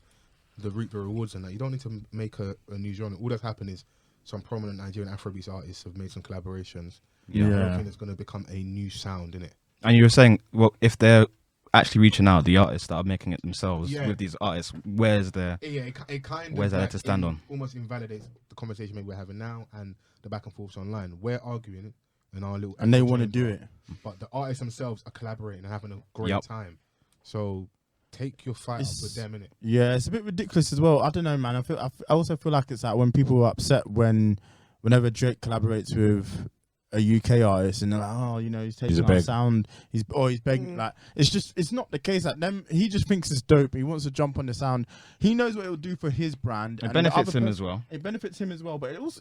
reap the rewards. And that you don't need to make a new genre. All that's happened is some prominent Nigerian Afrobeats artists have made some collaborations. Yeah. I don't think it's going to become a new sound in it. And you were saying, well, if they're actually reaching out, the artists that are making it themselves Yeah. with these artists, where's their... Yeah, it kind of Where's that to stand on? Almost invalidates the conversation maybe we're having now and the back and forths online. We're arguing in our little And they echo want to chamber, do it. but the artists themselves are collaborating and having a great Yep. time. So take your fight up with them, innit? Yeah, it's a bit ridiculous as well. I don't know, man. I also feel like it's like when people are upset whenever Drake collaborates with a UK artist and they're like, oh, he's taking a our beg. sound. He's begging. Like, it's not the case. Like them, he just thinks it's dope. He wants to jump on the sound. He knows what it will do for his brand. It and the benefits other him per- as well. It benefits him as well, but it also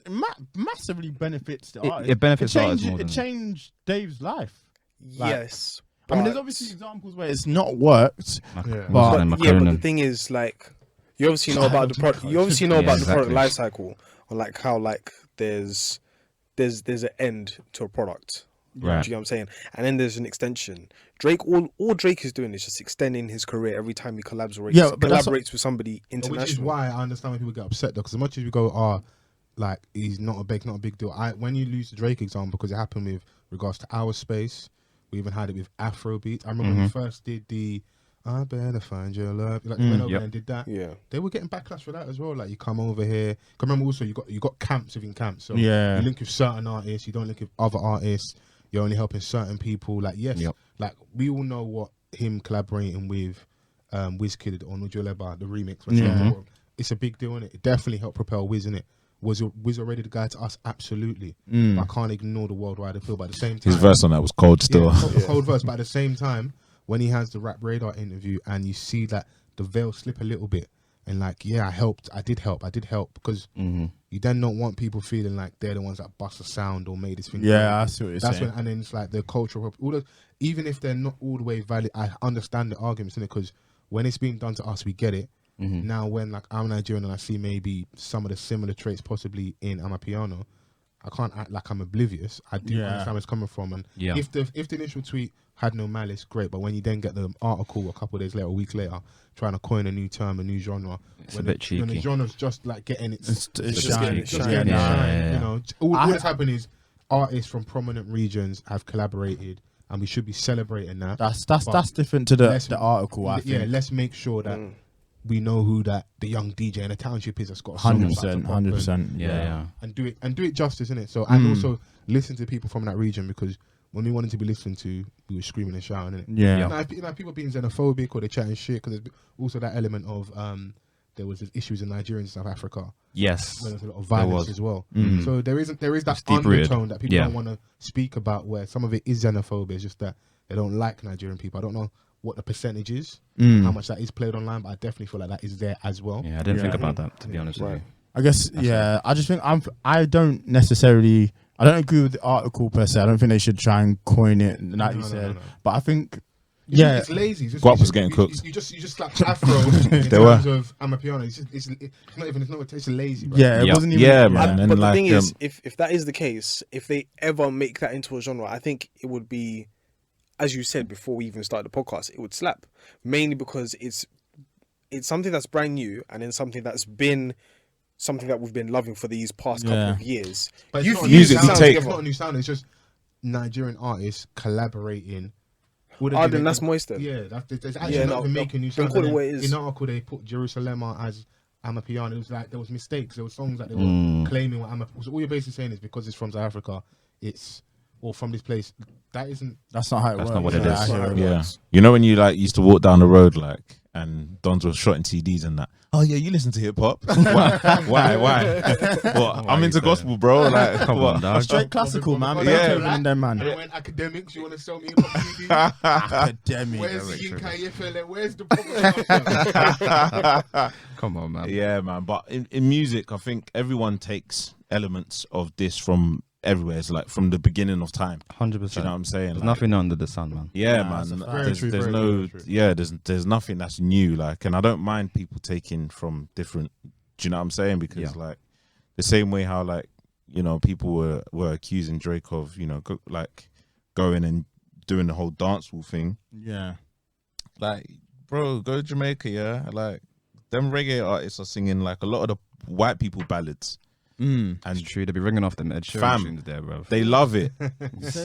massively benefits the It- artist. it benefits artists more It than- changed Dave's life. Like, Yes. I mean, there's but- obviously examples where it's not worked. Yeah. What's his name, But McLaren? the thing is, like, you obviously know about the product. You obviously know Yeah, about the product exactly. life cycle, or like how like there's an end to a product. Right. Do you know what I'm saying? And then there's an extension. Drake, all Drake is doing is just extending his career every time he collaborates with somebody international. Which is why I understand when people get upset though, because as much as we go, like he's not a big deal. When you lose the Drake example, because it happened with regards to Our Space, we even had it with Afrobeat. I remember when he first did the I better find your love. Like went over and did that. Yeah, they were getting backlash for that as well. Like you come over here. Cause remember also you got camps within camps. So you link with certain artists, you don't link with other artists. You're only helping certain people. Like like we all know what him collaborating with Wizkid on Ujuleba, the remix. It's a big deal, innit? It definitely helped propel Wiz, innit? Was already the guy to us? Absolutely. But I can't ignore the worldwide appeal. But at the same time, his verse on that was cold still. Cold verse. But at the same time, when he has the Rap Radar interview and you see that the veil slip a little bit, and like, I did help, because you then don't want people feeling like they're the ones that bust a sound or made this thing. Yeah, I see what you're saying. And then it's like the cultural, even if they're not all the way valid, I understand the arguments in it, because when it's being done to us, we get it. Now, when like I'm Nigerian and I see maybe some of the similar traits possibly in Amapiano, I can't act like I'm oblivious. I do understand where it's coming from, and if the initial tweet had no malice, great. But when you then get the article a couple of days later, a week later, trying to coin a new term, a new genre, it's a bit cheeky. When the genre's just like getting it's shine. You know, all that's happened is artists from prominent regions have collaborated, and we should be celebrating that. That's different to the article. I think. Let's make sure that we know who that the young DJ in the township is that's got 100%. Yeah. And do it justice, innit? So and also listen to people from that region, because when we wanted to be listened to, we were screaming and shouting, innit? Yeah. Now, people being xenophobic or they're chatting shit, because there's also that element of there was issues in Nigeria and South Africa. Yes. Where there's a lot of violence as well. So there is that undertone that people don't want to speak about, where some of it is xenophobia. It's just that they don't like Nigerian people. I don't know what the percentage is, how much that is played online, but I definitely feel like that is there as well. Yeah, I didn't think about that, to be honest with you. I guess, I just think I don't agree with the article per se. I don't think they should try and coin it, like you said. But I think, it's lazy. Guap was getting cooked. You just slapped Afro in terms of Amapiano. It's not even. It's lazy. Bro. Yeah, it wasn't even. Yeah, man. But the thing is, if that is the case, if they ever make that into a genre, I think it would be, as you said before we even started the podcast, it would slap. Mainly because it's something that's brand new, and then something that's been something that we've been loving for these past couple of years. But it's not a new sound. It's just Nigerian artists collaborating. Then that's moist then. Yeah, there's actually not even making new sound. Call it what it is. In the article, they put Jerusalem as Amapiano. It was like there was mistakes. There were songs that they were claiming were Amapiano. So all you're basically saying is because it's from South Africa, or from this place. That's not how it works. That's not what it is. Yeah. You know when you like used to walk down the road and Dons were shotting CDs and that. Oh yeah, you listen to hip hop? Why? What? I'm into gospel, bro. Like, come on, dog. Straight classical, man. Yeah, in them, man. And when academics, you want to sell me hip hop CDs? Academic. Where's the Yinka Yefele? Where's the proper? Come on, man. Yeah, man. But in music, I think everyone takes elements of this from everywhere. It's like from the beginning of time. 100%. Do you know what I'm saying? There's nothing under the sun, man. Yeah, man. There's nothing that's new. Like, and I don't mind people taking from different. Do you know what I'm saying? Because like the same way how like people were accusing Drake of going and doing the whole dancehall thing. Yeah. Like, bro, go to Jamaica. Yeah, like them reggae artists are singing like a lot of the white people ballads. And it's true, they be ringing off them Ed Sheeran tunes there, bro. They love it. Do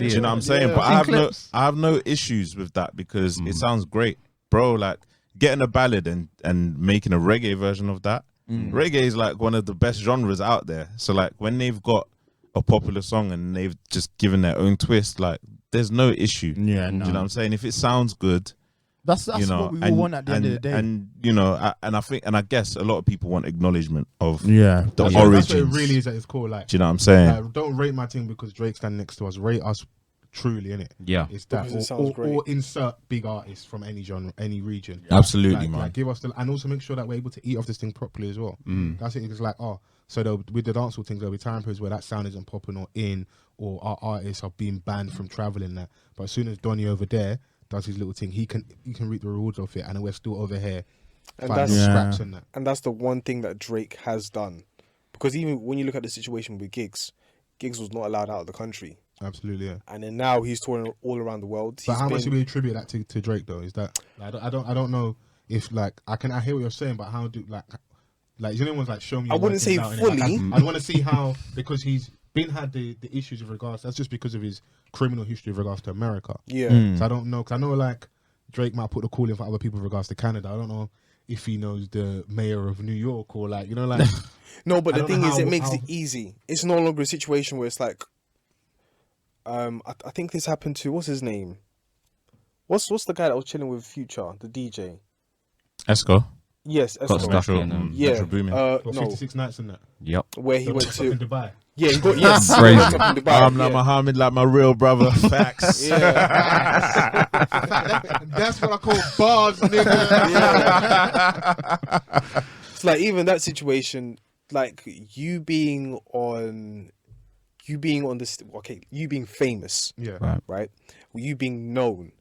you know what I'm saying? But I have no issues with that, because it sounds great, bro. Like getting a ballad and making a reggae version of that. Reggae is like one of the best genres out there. So like when they've got a popular song and they've just given their own twist, like there's no issue. Yeah, do you know what I'm saying? If it sounds good. That's what we all want at the end of the day. And I guess a lot of people want acknowledgement of the origins. That's what it really is at its core. Like, do you know what I'm saying? Like, don't rate my team because Drake standing next to us. Rate us truly, innit? Yeah. It's that. Or insert big artists from any genre, any region. Yeah. Absolutely, man. Like give us and also make sure that we're able to eat off this thing properly as well. That's it. It's like, so with the dancehall things, there'll be time periods where that sound isn't popping or our artists are being banned from traveling that. But as soon as Donny over there does his little thing, he can reap the rewards of it, and we're still over here and that's scraps and that. And that's the one thing that Drake has done, Because even when you look at the situation with Giggs was not allowed out of the country. Absolutely, yeah. And then now he's touring all around the world. But how much do we attribute that to Drake though? Is that I don't know if like I hear what you're saying, but how do like you know one's like show me. I wouldn't say fully. I want to see how, because he's had the issues with regards. That's just because of his criminal history with regards to America. Yeah. So I don't know, because I know like Drake might put the call in for other people with regards to Canada. I don't know if he knows the mayor of New York or like, you know, like. No, but the thing is, it makes it easy. It's no longer a situation where it's like, I think this happened to, what's his name? What's the guy that was chilling with Future, the DJ? Esco. Yes, Got Esco. stuck in. Yeah. Metro Boomin. What, No, 56 nights in that. Yep. where he went to in Dubai. Yeah, he got yes. Crazy. he went up in Dubai, I'm like Muhammad, like my real brother. Facts. yeah. That's what I call bars, nigga. Yeah. It's like even that situation, like you being this, okay, you being famous, Yeah. right? You being known,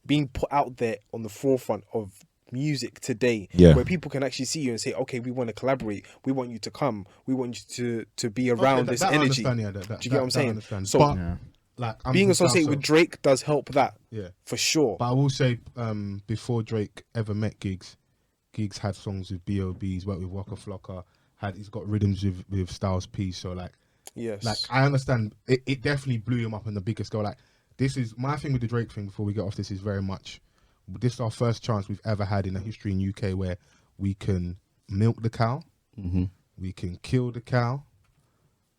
being put out there on the forefront of music today, Yeah. where people can actually see you and say, okay, we want to collaborate, we want you to come, we want you to be around this energy. Do Do you get what I'm saying? So, So like, being associated with Drake does help that, yeah, for sure. but I will say, before Drake ever met Giggs had songs with B.O.B. He's worked with Waka Flocka. He's got rhythms with Styles P. So like I understand it definitely blew him up on the biggest scale. Like, this is my thing with the Drake thing. Before we get off this, is very much this is our first chance we've ever had in the history in UK where we can milk the cow, we can kill the cow.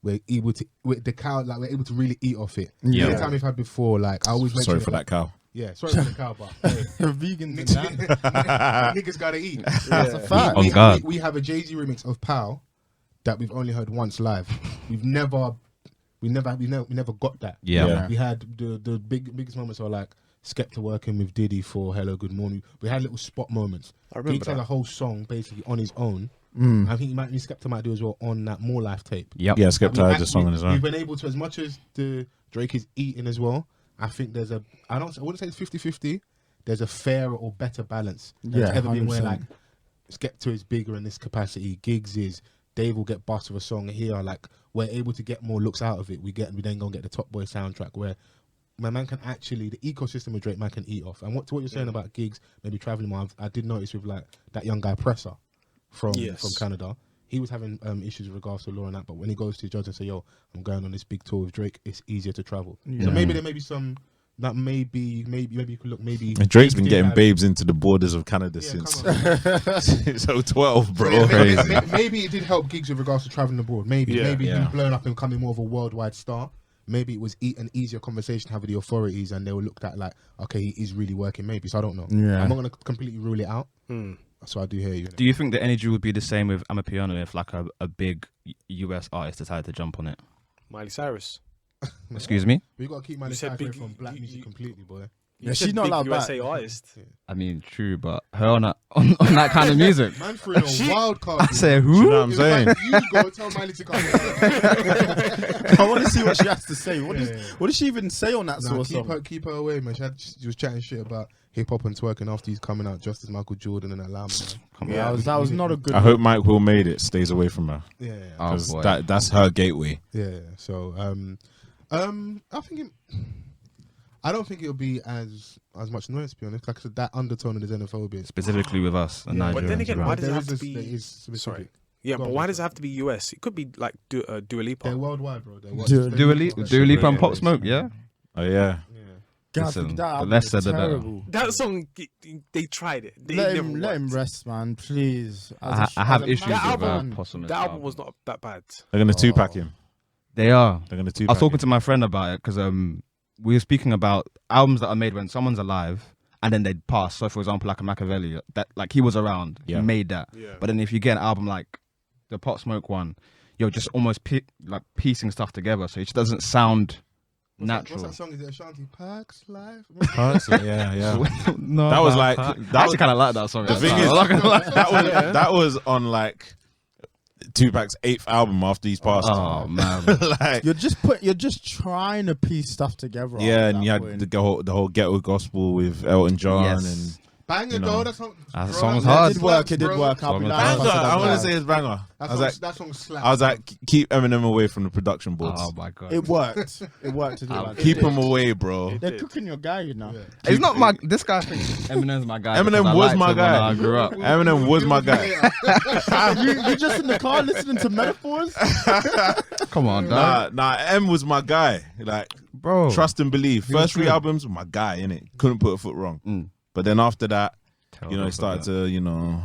We're able to with the cow, like we're able to really eat off it. Yeah. Every time we've had before, like I always mention Sorry for that cow. Yeah, sorry for the cow, but hey, Vegans and that. niggas gotta eat. That's a fact. On God. We have a Jay-Z remix of Pow that we've only heard once live. We never got that. Yeah. We had the biggest moments are like Skepta working with Diddy for Hello Good Morning. We had little spot moments. I remember Giggs had that. a whole song basically on his own. I think Skepta might do as well on that More Life tape. Yep. Yeah, Skepta had a song on his We've own. been able to, as much as the Drake is eating as well, I think there's I wouldn't say it's 50-50. There's a fairer or better balance. Yeah, Ever been where 100%. like Skepta is bigger in this capacity, Giggs is, Dave will get bust with a song here, like we're able to get more looks out of it. We then go and get the Top Boy soundtrack where my man can actually, the ecosystem of Drake man can eat off. And to what you're saying about Giggs, maybe traveling more, I did notice with like that young guy Presser from Canada. He was having issues with regards to law and that, but when he goes to the judge and say, yo, I'm going on this big tour with Drake, it's easier to travel. So maybe there may be some that maybe you could look maybe And Drake's been maybe getting have- babes into the borders of Canada Yeah, since come on. so 12, bro. Yeah, Crazy. maybe it did help Giggs with regards to traveling abroad. Maybe Yeah. him blowing up and becoming more of a worldwide star. Maybe it was an easier conversation to have with the authorities, and they were looked at like, okay, he is really working. Maybe, so I don't know. Yeah. I'm not going to completely rule it out. So I do hear you. Do you think the energy would be the same with Amapiano if like a big US artist decided to jump on it? Miley Cyrus. Excuse me? We got to keep Miley You said Cyrus away big- from black you- music you- completely, boy. Yeah, You she's said not big allowed USA back. artist. I mean, true, but her on that kind of music. Man, for a wild card. I say You who? know what I'm saying? You go tell Miley to come. I want to see what she has to say. What does she even say on that Nah, sort of song? keep her away, man. She was chatting shit about hip hop and twerking after he's coming out, just as Michael Jordan and Alarm. Yeah, that was not a good. I hope Mike Will made it stays away from her Yeah, Oh, because boy. that's her gateway. yeah. So, I think I don't think it'll be as much noise, to be honest. Like I said, that undertone of the xenophobia. Specifically with us and Yeah. Nigerians. But then again, right? why does it There have is to there be? is specific. Sorry. Yeah, Go but on, why bro. does it have to be US? It could be like Dua Lipa. They're worldwide, bro. Dua Lipa and Pop Smoke, yeah? Oh yeah, God, Listen, that the album less was said, the better. terrible. That song, they tried it. They Let never him worked. rest, man. Please. I have as a issues man- with album- Posthumous. That album was not that bad. they're gonna two-pack him. They are. They're gonna I two-pack was talking him. to my friend about it because we were speaking about albums that are made when someone's alive and then they'd pass. So, for example, like a Machiavelli, that like he was around, Yeah. he made that. Yeah. But then if you get an album like the Pop Smoke one, you're just almost like piecing stuff together, so it just doesn't sound natural. What's that song? Is it Ashanti? Parks Life? Yeah. No, That was no, like- I that actually was- kind of like that song. The thing I'm is, not gonna lie. that was on like Tupac's 8th album after he's passed. Oh man, Like, You're just trying to piece stuff together. yeah, at and that you had point. the whole ghetto gospel with Elton John Yes. and Banger You know. though. That song. That bro, song was that hard. It did work. It did bro. work. I'll be Song lying if was I said hard. that I want to was say bad. it's banger. That song slaps. I was like, keep Eminem away from the production boards. Oh my god. It worked. It worked. To do that. Keep him away, bro. They're cooking your guy, you know. Yeah. It's not my. This guy thinks Eminem's my guy. Eminem because I was liked my him when guy. I grew up. Eminem was my guy. you just in the car listening to metaphors? Come on, dog. Nah, M was my guy. Like, Bro. trust and believe. He was First 3 good. albums were my guy, innit? Couldn't put a foot wrong. Mm. But then after that, Tell you know, us it started about to, you know.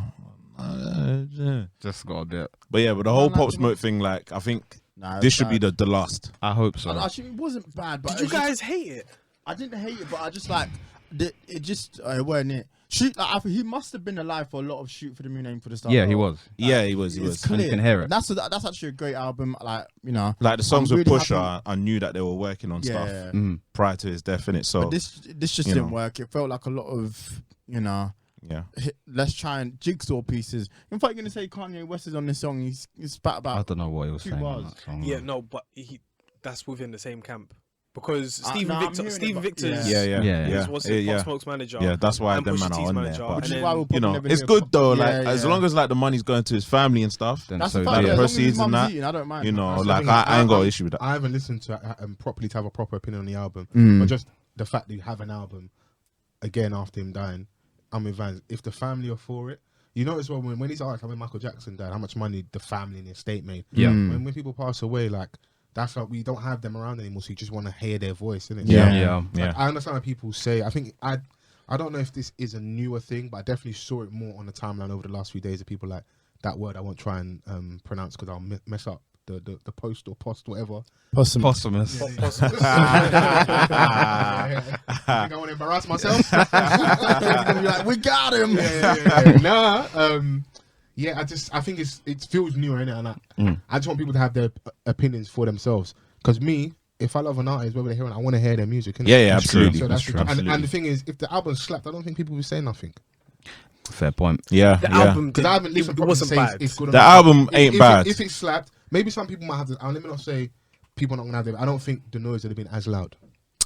Just got a bit. But yeah, but the whole Pop Smoke thing, like, I think Nah, this should be the last. I hope so. Actually, it wasn't bad, but Did you guys hate it? I didn't hate it, but I just like it. Just weren't it. Shoot, he must have been alive for a lot of Shoot for the Moon, Aim for the Star. Yeah, he was. Yeah, he was. It's And clear. you can hear it. That's actually a great album. Like, you know, Like the songs I'm with really Pusha, happy- I knew that they were working on stuff Yeah. prior to his death, innit? So But this just you didn't know. work. It felt like a lot of, you know, yeah, let's try and jigsaw pieces. In fact, you're gonna say Kanye West is on this song. He's spat I about. don't know what he was 2 saying on bars. that song. Yeah, no, but that's within the same camp because Stephen nah, I'm Victor, hearing it, Stephen but- Victor's Yeah. was Pop yeah. Smoke's manager. Yeah, that's why and them Pusha man are T's on manager, there. and But Which is then- why we'll you probably know, never it's hear good Pop- though. Yeah, Like as yeah. long as like the money's going to his family and stuff. Then That's so the be fact. it. Yeah, as long as his Proceeds and mum's that, eating, I don't mind. You know, That's the like thing. I ain't got an issue with that. I haven't listened to properly to have a proper opinion on the album, Mm. but just the fact that you have an album again after him dying, I'm with Vans. If the family are for it, you know as well when these artists, when Michael Jackson died, how much money the family and the estate made. Yeah. Mm. When people pass away, like that's like we don't have them around anymore, so you just want to hear their voice, innit? Yeah. Like, I understand what people say. I think I don't know if this is a newer thing, but I definitely saw it more on the timeline over the last few days of people like that word I won't try and pronounce because I'll mess up the post or post whatever. Posthumous. I think I want to embarrass myself. Like, we got him. I think it feels new, innit? And I just want people to have their opinions for themselves. Because me, if I love an artist, whether they're hearing, I want to hear their music. Innit? Yeah, That's absolutely. true. So that's That's true. true. And the thing is, if the album slapped, I don't think people will say nothing. Fair point. Yeah, The yeah. album, Because I haven't listened it properly wasn't to say bad. it's good or The not. album ain't bad. If it slapped, maybe some people might have to. Let me not say people are not gonna have it. I don't think the noise would have been as loud.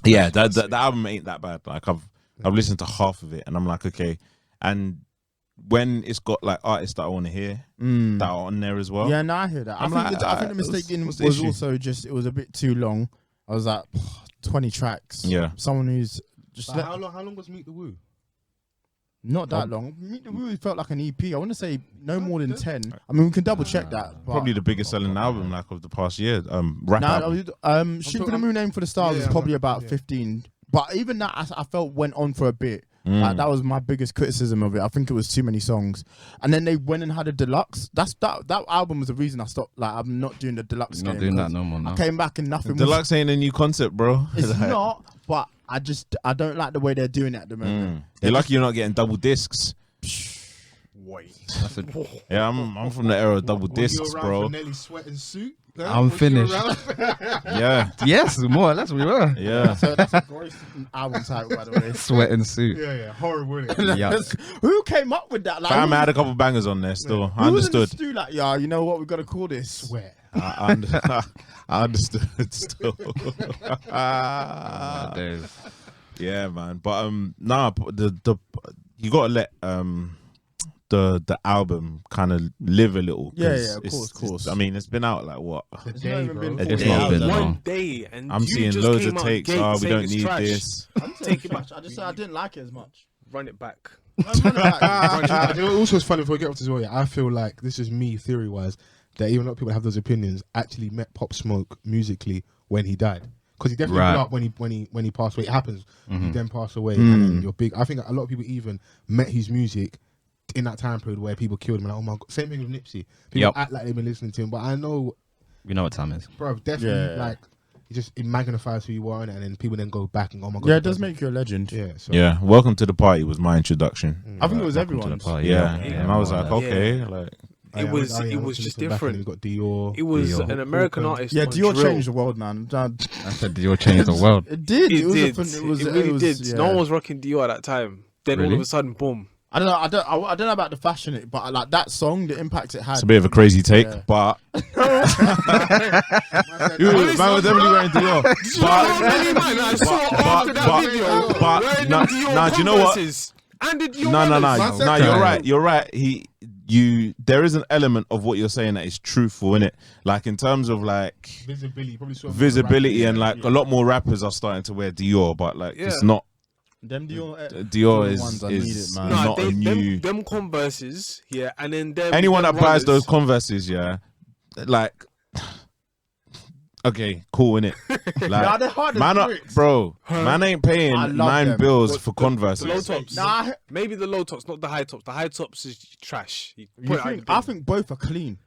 Yeah, the album ain't that bad. Like I've listened to half of it and I'm like, okay. And when it's got like artists that I want to hear that are on there as well. Yeah, no, I hear that. I'm I think like, the mistake what's the was issue? also just it was a bit too long. I was like 20 tracks. Yeah. Someone who's just But how long was Meet the Woo? not that long. Meet the Woo felt like an EP. I want to say no more than 10. I mean, we can double check that. But Probably the biggest selling album like of the past year. Rap album. Shoot for the Moon, Aim for the Stars Yeah, was probably yeah. about 15. But even that, I felt went on for a bit. Like, that was my biggest criticism of it. I think it was too many songs. And then they went and had a deluxe. That album was the reason I stopped. Like, I'm not doing the deluxe. Not game doing that because no more now. I came back and nothing was. Deluxe ain't a new concept, bro. It's Like, not, but I don't like the way they're doing it at the moment. You're lucky you're not getting double discs. That's a, Yeah, I'm from the era of double Were you discs, around bro. for Nelly Sweat and Suit? Huh? I'm Were you finished. around? Yeah, yes, more or less we were. yeah. So that's a great album title, by the way. Sweat and suit. Yeah, horrible. Isn't it? Yuck. Who came up with that? Like, Fam who- had a couple bangers on there still. I who was in the understood. stew like, yeah, you know what? We've got to call this. Sweat. I understood still. Days. Yeah, man. But nah, the you gotta let the album kind of live a little. Yeah, 'cause yeah, of it's- course. I mean, it's been out like what? The It's day, not even bro. been It's 40 not hours. been long. One day, and I'm you seeing just loads came of out takes. gate Oh, we saying don't it's need trash. this. I didn't take it much. I just said I didn't like it as much. Run it back. You know, also, it's funny before we get up to this, yeah, I feel like this is me theory wise that even though people have those opinions, actually met Pop Smoke musically when he died. Because he definitely Right. blew up when he passed away. It happens. You then pass away, and then you're big. I think a lot of people even met his music in that time period where people killed him. Like, oh my god, same thing with Nipsey. People Yep. act like they've been listening to him, but I know, We know what time it is. bro, definitely Yeah. like it magnifies who you are, and then people then go back and go, oh my god, Yeah, it does make you a legend. yeah. So Yeah, Welcome to the Party was my introduction. I think it was Welcome to the everyone's. party. Yeah, and I was more or like, less. okay, like It was just different. We got Dior. It was Dior. an American artist. Yeah, on Dior drill. changed the world, man. I said Dior changed the world. It did. It was did. It was. It really did. Yeah. No one was rocking Dior at that time. Then all Really? of a sudden, boom. I don't know. I don't know about the fashion, but like that song, the impact it had. it's a bit of a crazy take, Yeah. but Man man was definitely wearing Dior. I saw after that video. but wearing nah, them Dior nah, do you know what? Converses. And did you? No. second. You're right. There is an element of what you're saying that is truthful in it. Like in terms of like Visibility, probably sort of visibility, rappers, and like a lot more rappers are starting to wear Dior, but like it's not. Them Dior ones I is need it, man. not a new. Them Converses, yeah, and then them. Anyone them that buys runners. those Converses, yeah, like. Okay, cool, innit? Like, they're hard as man, bricks. bro, man ain't paying I love 9 them. bills for Converse. The low tops. Nah, Maybe the low tops, not the high tops. The high tops is trash. You you put it out think, the bin. I think both are clean.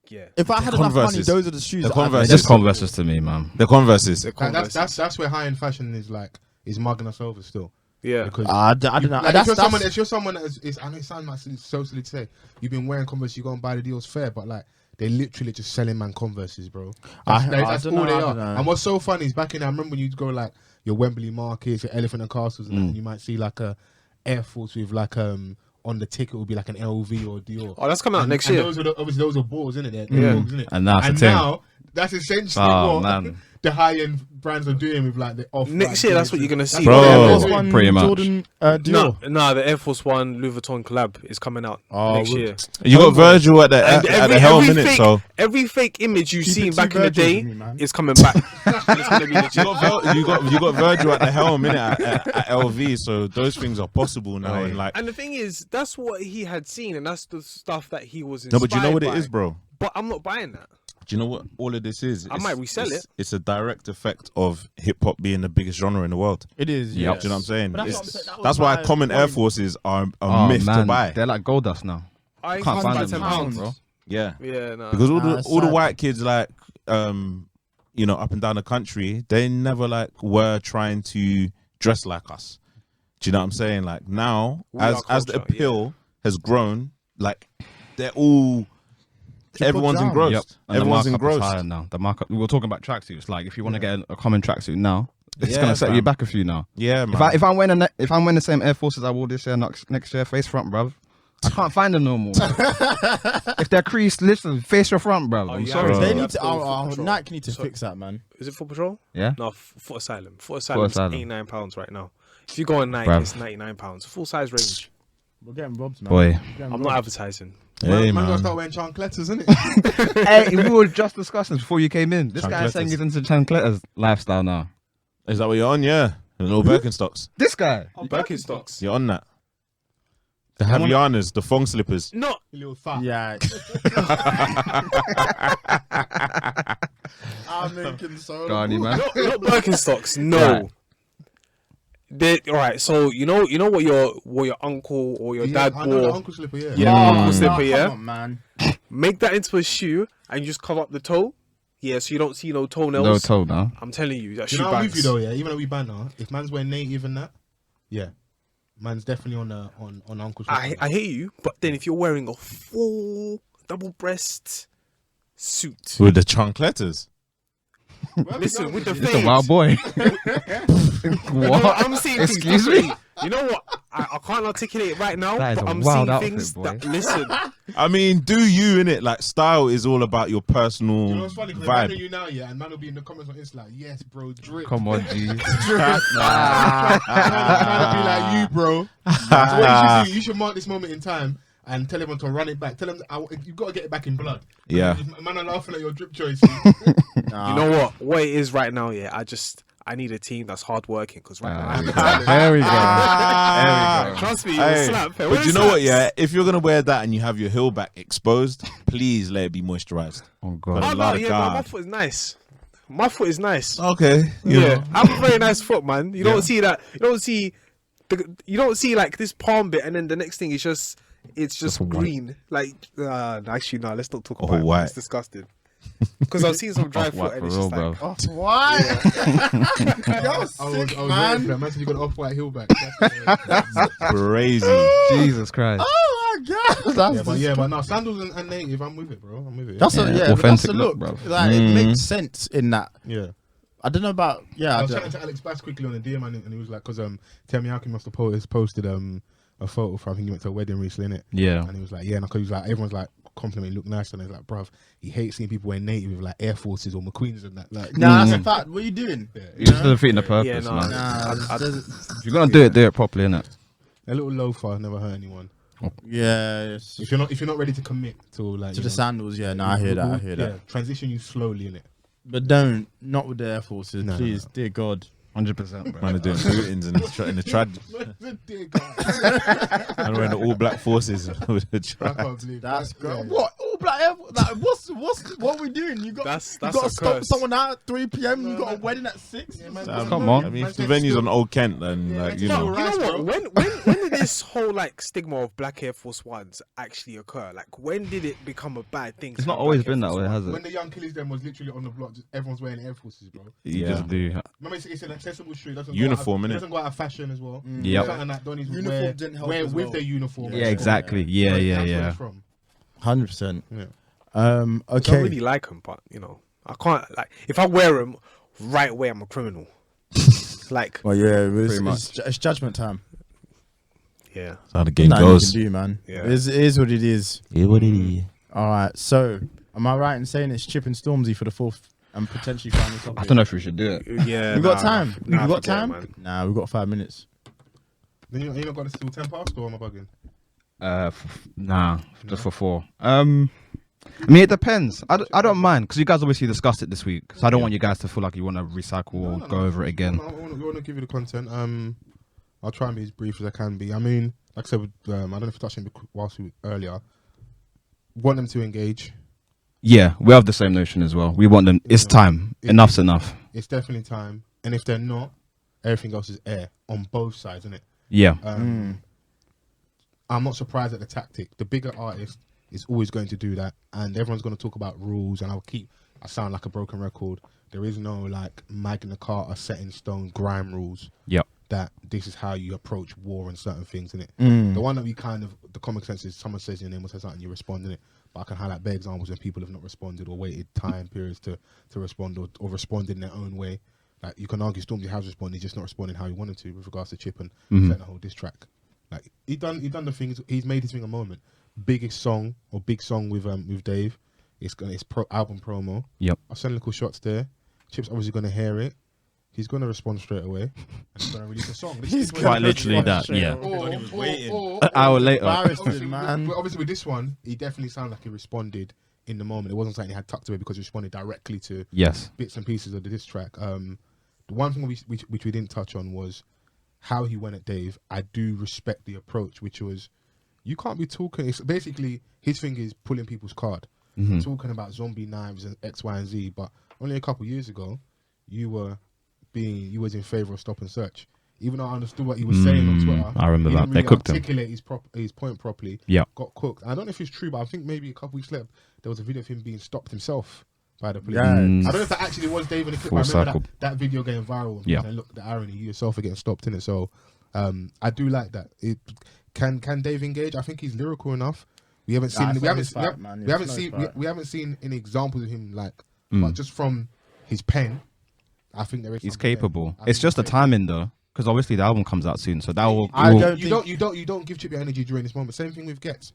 Yeah. If I had enough money, Converses. those are the shoes. The that I'd Converses. wear. Just Converses to me, man. The Converses. The Like, Converses. that's where high end fashion is mugging us over still. Yeah. Because I don't know. like, That's if you're someone that is, I know it sounds like so silly to say, you've been wearing Converse, you go and buy the deals fair, but like they literally just selling man Converses, bro. That's don't all know, they I are. don't know. And what's so funny is back in, I remember when you'd go like your Wembley markets, your Elephant and Castles, and, that, and you might see like a Air Force with like on the ticket would be like an LV or Dior. Oh, that's coming out next and year. Obviously those are balls, isn't it? Yeah. Balls, innit? And now it's a And thing. now that's essentially Oh, what man. the high end brands are doing with like the off. Next year, that's what you're gonna see. Bro. Air Oh, Force One, pretty much. Jordan, Dior. No, the Air Force One Louis Vuitton collab is coming out next year. You got Virgil at And the helm, innit? So every fake image you've Keep seen it back two in the Virgils day with me, man. is coming back. It's gonna be legit. you got Virgil at the helm, innit? At LV, so those things are possible now. And like, And the thing is, that's what he had seen, and that's the stuff that he was no, inspired but you know what by. it is, bro. But I'm not buying that. Do you know what all of this is? I might resell it. It's a direct effect of hip hop being the biggest genre in the world. It is. Yep. Yes. Do you know what I'm saying? But that's It's- what I'm saying, that was that's why my common Air point. Forces are a Oh, myth to man. buy. They're like gold dust now. I Can't find them, £10, bro. Yeah, Yeah, no. because Nah, it's all the sad. white kids like up and down the country, they never like were trying to dress like us. Do you know what I'm saying? Like now, We as are the culture, appeal has grown, like they're all everyone's down. engrossed. Yep. And Everyone's the markup is engrossed. higher now. The markup. We were talking about tracksuits. Like if you want to get a common tracksuit now, it's Yeah, gonna set you fam. back a few now. Yeah, man. If I'm wearing the same Air Forces I wore this year, next year, face front, bruv. I can't find them no more. If they're creased, listen, face your front, bruv. I'm yeah. sorry. Bro. They Yeah, need to. Full Patrol. Nike need to So- fix that, man. Is it Foot Patrol? Yeah. No, Foot Asylum. Foot Asylum is Asylum. £89 right now. If you go on Nike, Bruv. it's £99. Full size range. We're getting robbed, man. Boy. We're getting I'm robbed. not advertising. Hey, man, gotta man. start wearing chancletas, isn't it? Hey, we were just discussing this before you came in. This guy's Chancletas. saying he's into chancletas lifestyle now. Is that what you're on? Yeah, the little Birkenstocks. This guy. Birkenstocks. You're on that. The Havianas, the thong slippers. No, You little fat. Yeah. I'm making so. Garni, man. not Birkenstocks. No. Right. All right. So you know what your uncle or your dad I know the wore. uncle slipper, yeah. Yeah, uncle slipper. Come Yeah. on, man. Make that into a shoe and you just cover up the toe. Yeah, so you don't see no toenails. No toe now. I'm telling you, that You shoe know, I'm with bangs. you though, yeah. Even though we banner, if man's wearing native and that, yeah, man's definitely on uncle slipper. I hear you, but then if you're wearing a full double breast suit, With the chancletas. listen with the It's a fades. wild boy. What? I'm seeing Excuse things me? differently. You know what? I can't articulate it right now, That is but a I'm wild seeing outfit, things boy. that listen. I mean, do you innit? Like style is all about your personal You know what's funny? Because I know vibe. you now, yeah, and man will be in the comments on Insta like, yes, bro, drip. Come on, G. Trying to be like you, bro. So what you should do, you should mark this moment in time and tell everyone to run it back. Tell them you've got to get it back in blood. Yeah. Man are laughing at your drip choice. You know what? What it is right now, yeah. I need a team that's hard working because right now I have the talent. There we go. Ah. There we go. Trust me, you'll Hey, slap. Hey, but where's you know what? slaps? Yeah, if you're gonna wear that and you have your heel back exposed, please let it be moisturized. Oh Oh god. no, Lord yeah, God. my foot is nice. My foot is nice. Okay. Yeah, I have a very nice foot, man. You don't see that. You don't see like this palm bit, and then the next thing is just white. green. Like, actually, no. Let's not talk Oh, about it. white. It's disgusting. Because I've seen some dry foot, Off-white and for it's real, just bro. like, Oh, why? You're sick, I was waiting for man. that. Man said you got an off-white heel back. That's Crazy. Jesus Christ. Oh my god. but no, sandals and native, I'm with it, bro. I'm with it. That's Yeah, a that's authentic a look, look, bro. Like it makes sense in that. yeah. I don't know about I was chatting to Alex Bass quickly on the DM, and he was like, because Temi Alkin must have posted a photo for, I think he went to a wedding recently, innit? Yeah. And he was like, yeah, and because he was like, everyone's like complimenting, look nice, and he's like, bruv, he hates seeing people wear native with like Air Forces or McQueens and that. Like, Nah, that's a fact. What are you doing? You're just defeating the purpose, yeah, no, man. Nah, If you're gonna do it properly, innit? A little loafer never hurt anyone. Yeah. If you're not ready to commit to like To the sandals, yeah. No, I hear that. I hear that. Transition you slowly in it. But not with the Air Forces, please, dear God. 100%, bro. Man are doing bootings in the trad. And wearing the all black forces with the I trad. can't believe That's that. great. Yeah. What? All black Air Force? Like, what are we doing? You got That's you got a to stop curse. someone out at 3 p.m. You got a wedding at 6. Yeah, man, Come on. I mean, if the venue's on Old Kent, then like you man, know. just- You know what? When did this whole like stigma of black Air Force Ones actually occur? Like, when did it become a bad thing? It's to not have always black Air been that Force way, Ones? has When it? the Young Killers then was literally on the block, just everyone's wearing Air Forces, bro. You Yeah. just do. Remember, it's an accessible shoe. It doesn't Uniform, go out, innit? it doesn't go out of fashion as well. Yep. Something that Donnies would Uniform wear, didn't help wear as with well. their uniform. Yeah, exactly. Yeah, That's yeah, where yeah. it's from. 100%. Yeah. I Okay. don't really like them, but you know, I can't like if I wear them right away, I'm a criminal. Like, Well, yeah, Pretty much. it's judgment time. yeah, That's how the game Nothing you goes. can do, man. Yeah. It is what it is. Yeah, what it is. All right. So, am I right in saying it's Chip and Stormzy for the fourth and potentially final topic? I don't know if we should do it. yeah. We got time. We got forget it, time. man. Nah, we got 5 minutes. Then you not got to still 10 past, or am I bugging? Nah, just for 4. I mean, it depends. I don't mind because you guys obviously discussed it this week, so I don't want you guys to feel like you want to recycle or go over it again. I want to give you the content. I'll try and be as brief as I can be. I mean, like I said, I don't know if you touched on it earlier. Want them to engage. Yeah, we have the same notion as well. We want them. It's time. Enough's enough. It's definitely time. And if they're not, everything else is air on both sides, isn't it? Yeah. I'm not surprised at the tactic. The bigger artist is always going to do that, and everyone's going to talk about rules. And I sound like a broken record. There is no like Magna Carta set in stone grime rules. Yep. That this is how you approach war and certain things, innit? Mm. The one that we kind of, the common sense is someone says your name or says something, you respond, innit? But I can highlight bare examples when people have not responded or waited time periods to respond or responded in their own way. Like, you can argue Stormzy has responded, he's just not responding how he wanted to with regards to Chip and setting the whole diss track. Like, he done the things, he's made his thing a moment. Big song with Dave. It's album promo. Yep. I'll send little shots there. Chip's obviously going to hear it. He's going to respond straight away. And he's going to release a song. He's Quite literally that. Yeah. Or An hour later. obviously, man. obviously with this one, he definitely sounded like he responded in the moment. It wasn't something he had tucked away because he responded directly to Yes. bits and pieces of the diss track. The one thing which we didn't touch on was how he went at Dave. I do respect the approach, which was, you can't be talking. It's basically, his thing is pulling people's card, talking about zombie knives and X, Y, and Z. But only a couple years ago, you was in favour of stop and search. Even though I understood what he was saying on Twitter, I remember he that. didn't They really cooked him. articulate his point properly. Yeah. Got cooked. I don't know if it's true, but I think maybe a couple weeks later there was a video of him being stopped himself by the police. Yeah. I don't know if that actually was Dave in the clip. Full I remember circle. that video going viral. Yeah. And look, the irony, you yourself are getting stopped in it. So I do like that. Can Dave engage? I think he's lyrical enough. We haven't seen it's not his fight, man. we haven't It's not seen his fight. we haven't seen any examples of him like, but just from his pen, I think there is. He's something there. capable. I It's think just the he's capable. timing though, because obviously the album comes out soon, so that will. I will- don't You don't give Chip your energy during this moment. Same thing with Gets.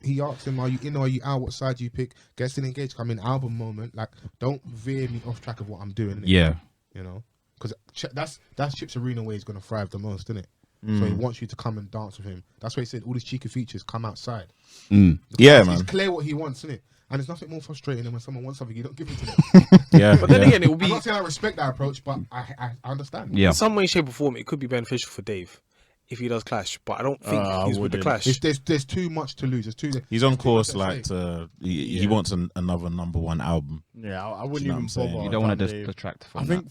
He asked him, "Are you in or are you out? What side do you pick?" Gets in engaged. I'm in album moment. Like, don't veer me off track of what I'm doing. innit? Yeah. You know, because that's Chip's arena where he's gonna thrive the most, isn't it? So he wants you to come and dance with him. That's why he said all these cheeky features come outside. Mm. Yeah, Because man. He's clear what he wants, isn't it? And there's nothing more frustrating than when someone wants something you don't give it to them. Yeah. But then yeah. again, it will I'm be not saying I respect that approach, but I understand. Yeah. in some way, shape, or form. It could be beneficial for Dave if he does clash, but I don't think I he's with the wouldn't. clash. There's too much to lose. He's on course, much at like stake. he wants another #1 album. Yeah, I wouldn't You know what even I'm saying? bother. You don't want to Dave. detract from I think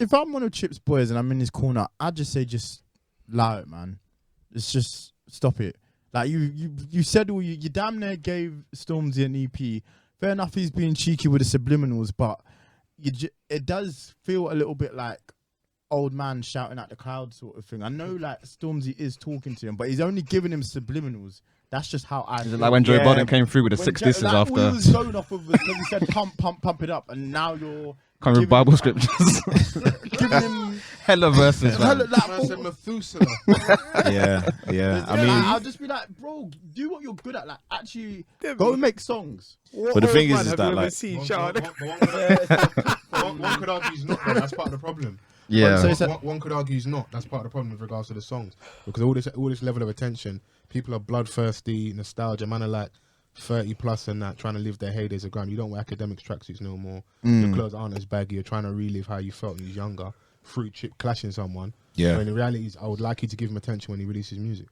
if I'm one of Chip's boys and I'm in his corner, I'd just say just allow it, man. It's just stop it. Like you said, you damn near gave Stormzy an EP. Fair enough, he's being cheeky with the subliminals, but it does feel a little bit like old man shouting at the crowd sort of thing. I know like Stormzy is talking to him, but he's only giving him subliminals. That's just how I. Is it like when Joe Yeah. Biden came through with the When 6 Joe- disses like, all after he was going off of was because he said pump it up, and now you're coming giving- with Bible scriptures? giving him. Hella verses, Hella, man. like, Man said Methuselah. Yeah. I like, mean, I'll just be like, bro, do what you're good at. Like, actually, go and make songs. but the thing is that like, Shout out. One could argue he's not. That's part of the problem. Yeah. So it's a- One could argue he's not. That's part of the problem with regards to the songs, because all this level of attention, people are bloodthirsty, nostalgia. Man are like 30 plus and that, trying to live their heydays of grime. You don't wear academics tracksuits no more. Your clothes aren't as baggy. You're trying to relive how you felt when you was younger. Fruit chip clashing someone. Yeah. When in reality, I would like you to give him attention when he releases music,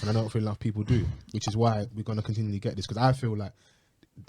and I don't feel enough people do, which is why we're gonna continually get this, because I feel like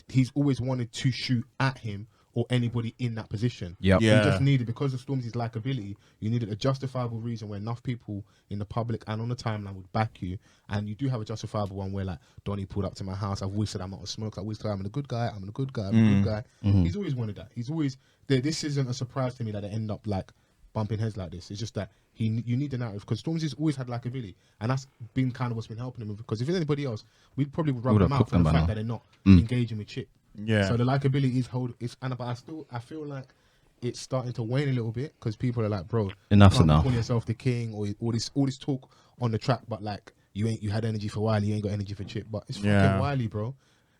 he's always wanted to shoot at him or anybody in that position. Yep. You Yeah. just needed, because of Stormzy's likability, you needed a justifiable reason where enough people in the public and on the timeline would back you. And you do have a justifiable one where, like, Donnie pulled up to my house. I've always said I'm not a smoker. I've always said I'm a good guy. I'm a good guy. I'm a good guy. He's always wanted that. He's always this isn't a surprise to me that they end up like bumping heads like this. It's just that you need the narrative, because Stormzy's always had likability, and that's been kind of what's been helping him. Because if it's anybody else, we probably would rub Would them have out for the cooked them by fact now. that they're not engaging with Chip. Yeah. So the likability is but I feel like it's starting to wane a little bit, because people are like, bro, Enough's you can't enough. call yourself the king, or all this talk on the track, but like you had energy for Wiley, you ain't got energy for Chip. But it's Yeah. fucking Wiley, bro.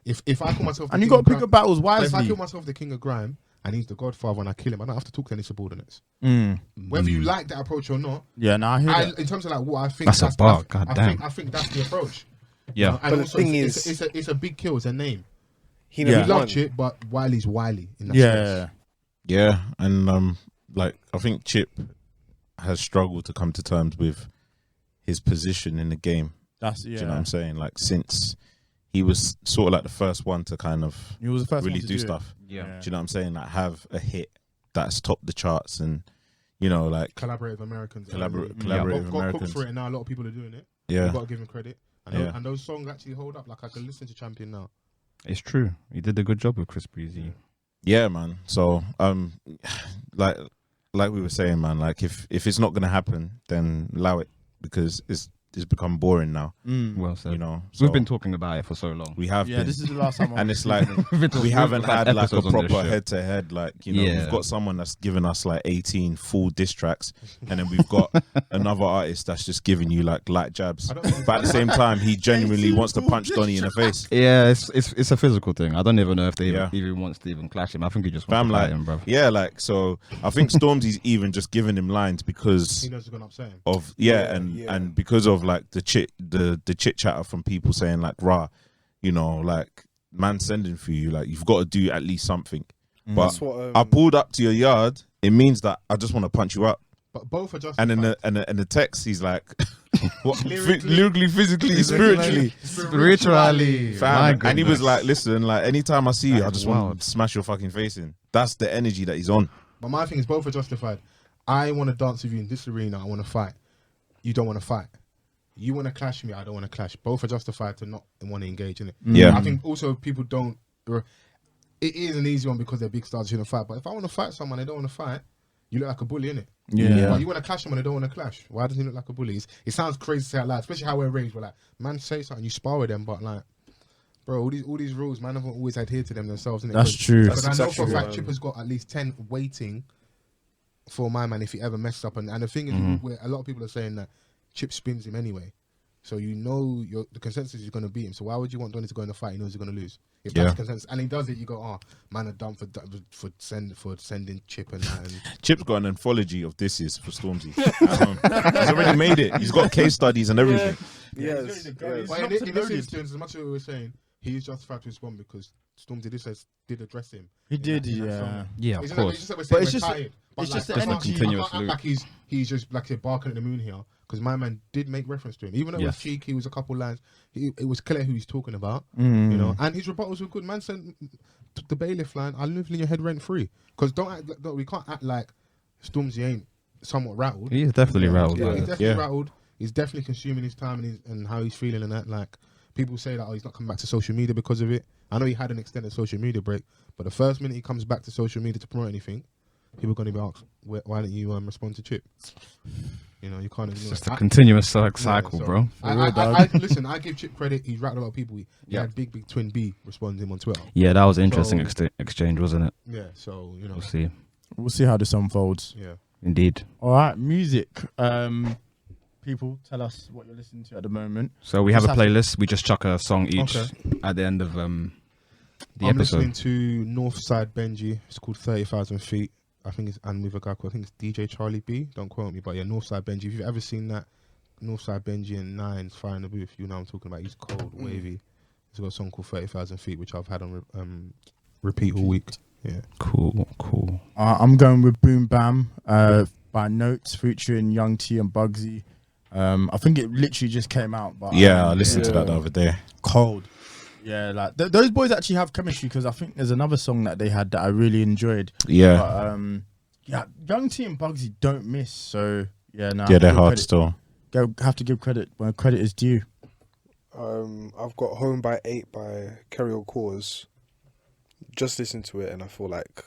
If I call myself the And you king got of to pick grime- your battles but if I wisely. kill myself the king of grime and he's the godfather and I kill him, I don't have to talk to any subordinates. Mm. Whether you like that approach or not, Yeah, no, I hear that. in terms of like what I think, That's a bar, God I damn. think that's the approach. Yeah. And But the also thing it's a big kill. It's a name. He Yeah. never We love won. Chip, but Wiley's Wiley in that Yeah. space. Yeah, and like I think Chip has struggled to come to terms with his position in the game. That's Do you know what I'm saying? Like, since he was sort of like the first one to kind of He was the first really one to do it. stuff. Yeah. Do you know what I'm saying? Like, have a hit that's topped the charts, and you know, like Collaborative Americans. collaborative got Americans. cooked for it, and now a lot of people are doing it. Yeah, You got to give him credit. And, Yeah. and those songs actually hold up. Like, I can listen to Champion now. It's true. He did a good job with Chris Breezy. yeah, man. So like we were saying, man. Like, if it's not gonna happen, then allow it, because it's become boring now. Well said. You know, We've So been talking about it for so long. we have Yeah, been. this is the last time. And it's like we haven't had like a proper head-to-head. Like, you know, Yeah. we've got someone that's given us like 18 full diss tracks, and then we've got another artist that's just giving you like light jabs. I don't know. But at the same time, he genuinely wants to punch Donnie in the face. Yeah, it's a physical thing. I don't even know if they Yeah. even wants to even clash him. I think he just Fam, wants to like, fight him, bro. yeah, like, so I think Stormzy's even just giving him lines because He knows he's going to upset him. of Yeah, and yeah. and because of like the chit chatter from people saying like, rah, you know, like, man sending for you, like, you've got to do at least something. But That's what I pulled up to your yard, it means that I just want to punch you up. But both are just. And in the text, he's like, what? Lyrically, Lyrically, physically, spiritually. Spiritually. Fam. My And he was goodness. like, listen, like, anytime I see you, That I is just wild. want to smash your fucking face in. That's the energy that he's on. But my thing is, both are justified. I want to dance with you in this arena. I want to fight. You don't want to fight. You want to clash me. I don't want to clash. Both are justified to not want to engage in it. Yeah. I think also people don't. It is an easy one because they're big stars shouldn't fight. But if I want to fight someone, they don't want to fight. You look like a bully, innit? Yeah. But you want to clash someone, they don't want to clash. Why does he look like a bully? It sounds crazy to say out loud, especially how we're raised. We're like, man, say something, you spar with them, but like, bro, all these rules, man, haven't always adhered to them themselves. Innit? That's true. Because I know That's for a exactly fact right. Chip has got at least 10 waiting for my man if he ever messed up. And the thing is, where a lot of people are saying that Chip spins him anyway. So you know the consensus is going to beat him. So why would you want Donnie to go in the fight? He knows he's going to lose. If that's Yeah. the consensus, and he does it, you go, oh, man, are dumb for sending Chip and that. And Chip's got an anthology of disses for Stormzy. He's already made it. He's got case studies and everything. Yes. but in this instance, as much as we were saying, he is justified to respond because Stormzy did address him. He did, in that yeah. song. Yeah, It's of just like- course. it's just like we're But saying it's we're just- tired. But it's like, just the I can't- energy. I Continuous can't act like he's just like barking at the moon here, because my man did make reference to him, even though it was Yes. cheeky. It was a couple lines. It was clear who he's talking about, Mm. you know. And his rebuttals were good. Man said the bailiff line, "I live in your head rent free." Because we can't act like Stormzy ain't somewhat rattled. He is definitely rattled. Yeah, by he's it. definitely rattled. He's definitely consuming his time and how he's feeling and that. Like, people say that, oh, he's not coming back to social media because of it. I know he had an extended social media break, but the first minute he comes back to social media to promote anything, people are going to be asked, why don't you respond to Chip? You know, you can't ignore It's it. just a continuous cycle, so bro. Listen, I give Chip credit. He's rattled a lot of people. He Yeah. had Big Twin B respond to him on Twitter. Yeah, that was an interesting So- exchange, wasn't it? Yeah, so, you know, We'll see. We'll see how this unfolds. yeah. Indeed. All right, music. People, tell us what you're listening to at the moment. So we have a Just have to- playlist. We just chuck a song each Okay. at the end of the I'm episode. listening to Northside Benji. It's called 30,000 Feet. I think it's and with a guy called, I think it's DJ Charlie B. Don't quote me, but yeah, Northside Benji. If you've ever seen that, Northside Benji and Nines Fire in the Booth, you know what I'm talking about. He's cold, wavy. He's got a song called 30,000 Feet, which I've had on repeat all week. Yeah, Cool. I'm going with Boom Bam by Notes featuring Young T and Bugsy. I think it literally just came out, but I listened to that the other day. Cold. Yeah, like those boys actually have chemistry, because I think there's another song that they had that I really enjoyed. Yeah, but, Young T and Bugsy don't miss. So yeah, they're hard still. Have to give credit where credit is due. I've got Home by 8 by Kerry Cause. Just listen to it, and I feel like,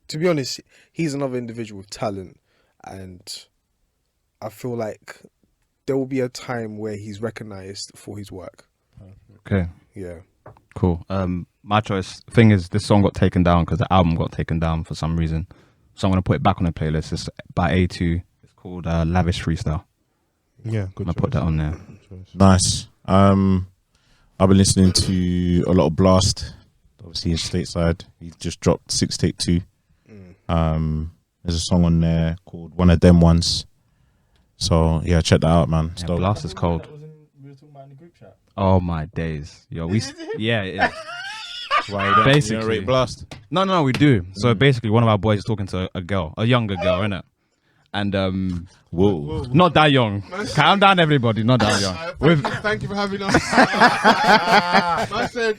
to be honest, he's another individual with talent, and I feel like there will be a time where he's recognised for his work. Okay. Yeah. Cool. My choice. Thing is, this song got taken down because the album got taken down for some reason. So I'm gonna put it back on the playlist. It's by A2. It's called Lavish Freestyle. yeah, good. I put that on there. Nice. I've been listening to a lot of Blast. Obviously, in stateside, he just dropped 6 Take 2. There's a song on there called One of Them Ones. So yeah, check that out, man. Yeah, Blast is cold. We were talking about in the group chat. Oh my days, yo. Yeah, it is. Why you don't Basically. rate Blast? No, we do. So basically, one of our boys is talking to a girl, a younger girl, innit? And Whoa. not that young. Calm down, everybody. Not that young. Thank you for having us. I said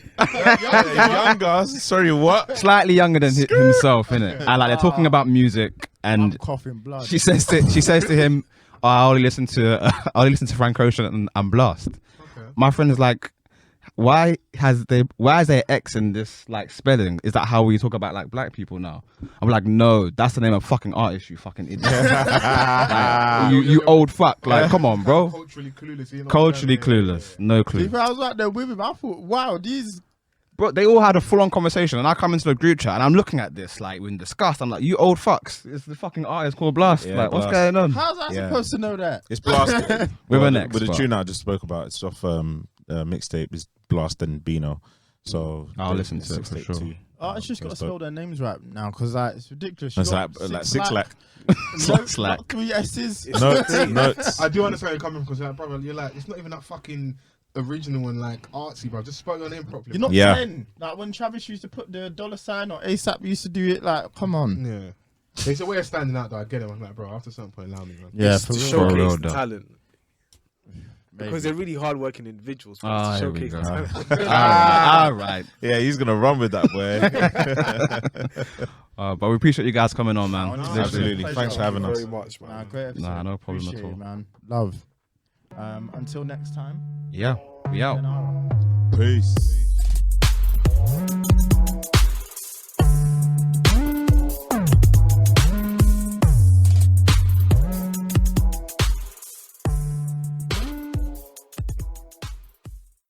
Younger. Sorry, what? Slightly younger than himself, innit? And like they're talking about music, and I'm coughing blood. she says to him, oh, I only listen to Frank Ocean and Blast. Okay. My friend is like, why is there X in this like spelling? Is that how we talk about like black people now? I'm like, no, that's the name of fucking artist, you fucking idiot. Like, you old fuck. Like, come on, bro. culturally clueless. You know Culturally what I'm saying? clueless. No clue. I was right there with him. I thought, wow, these. Bro, they all had a full-on conversation, and I come into the group chat, and I'm looking at this, like, in disgust. I'm like, you old fucks. It's the fucking artist called Blast. Yeah, like, Blast. what's going on? How's I supposed to know that? It's Blast. With an X, With the but- tune I just spoke about, it's off mixtape, is Blast and Bino. So I'll listen to it 6 for Take sure. 2. Oh, it's just got to That's spell dope. their names right now, because like, it's ridiculous. It's You like got 6 lakh. Slack. Not 3 S's. Notes. I do understand where you're coming from, because like, brother, you're like, it's not even that fucking original and like artsy, bro. Just spell your name properly. You're not Yeah. 10. Like when Travis used to put the $sign or ASAP used to do it, like, come on. Yeah. It's a way of standing out, though. I get it. I'm like, bro, after some point, allow me, man. Yeah, It's for to real. For real, showcase the though. talent. Because they're really hard-working individuals. For us to Here we showcase go. the talent. All right. Yeah, he's going to run with that, boy. But we appreciate you guys coming on, man. Oh, no, Literally. Absolutely. Pleasure. Thanks for having Thank us. you very much, man. Nah, great episode. Nah, no problem Appreciate at all. it, man. Love. Until next time. Yeah, we out. sayonara. Peace.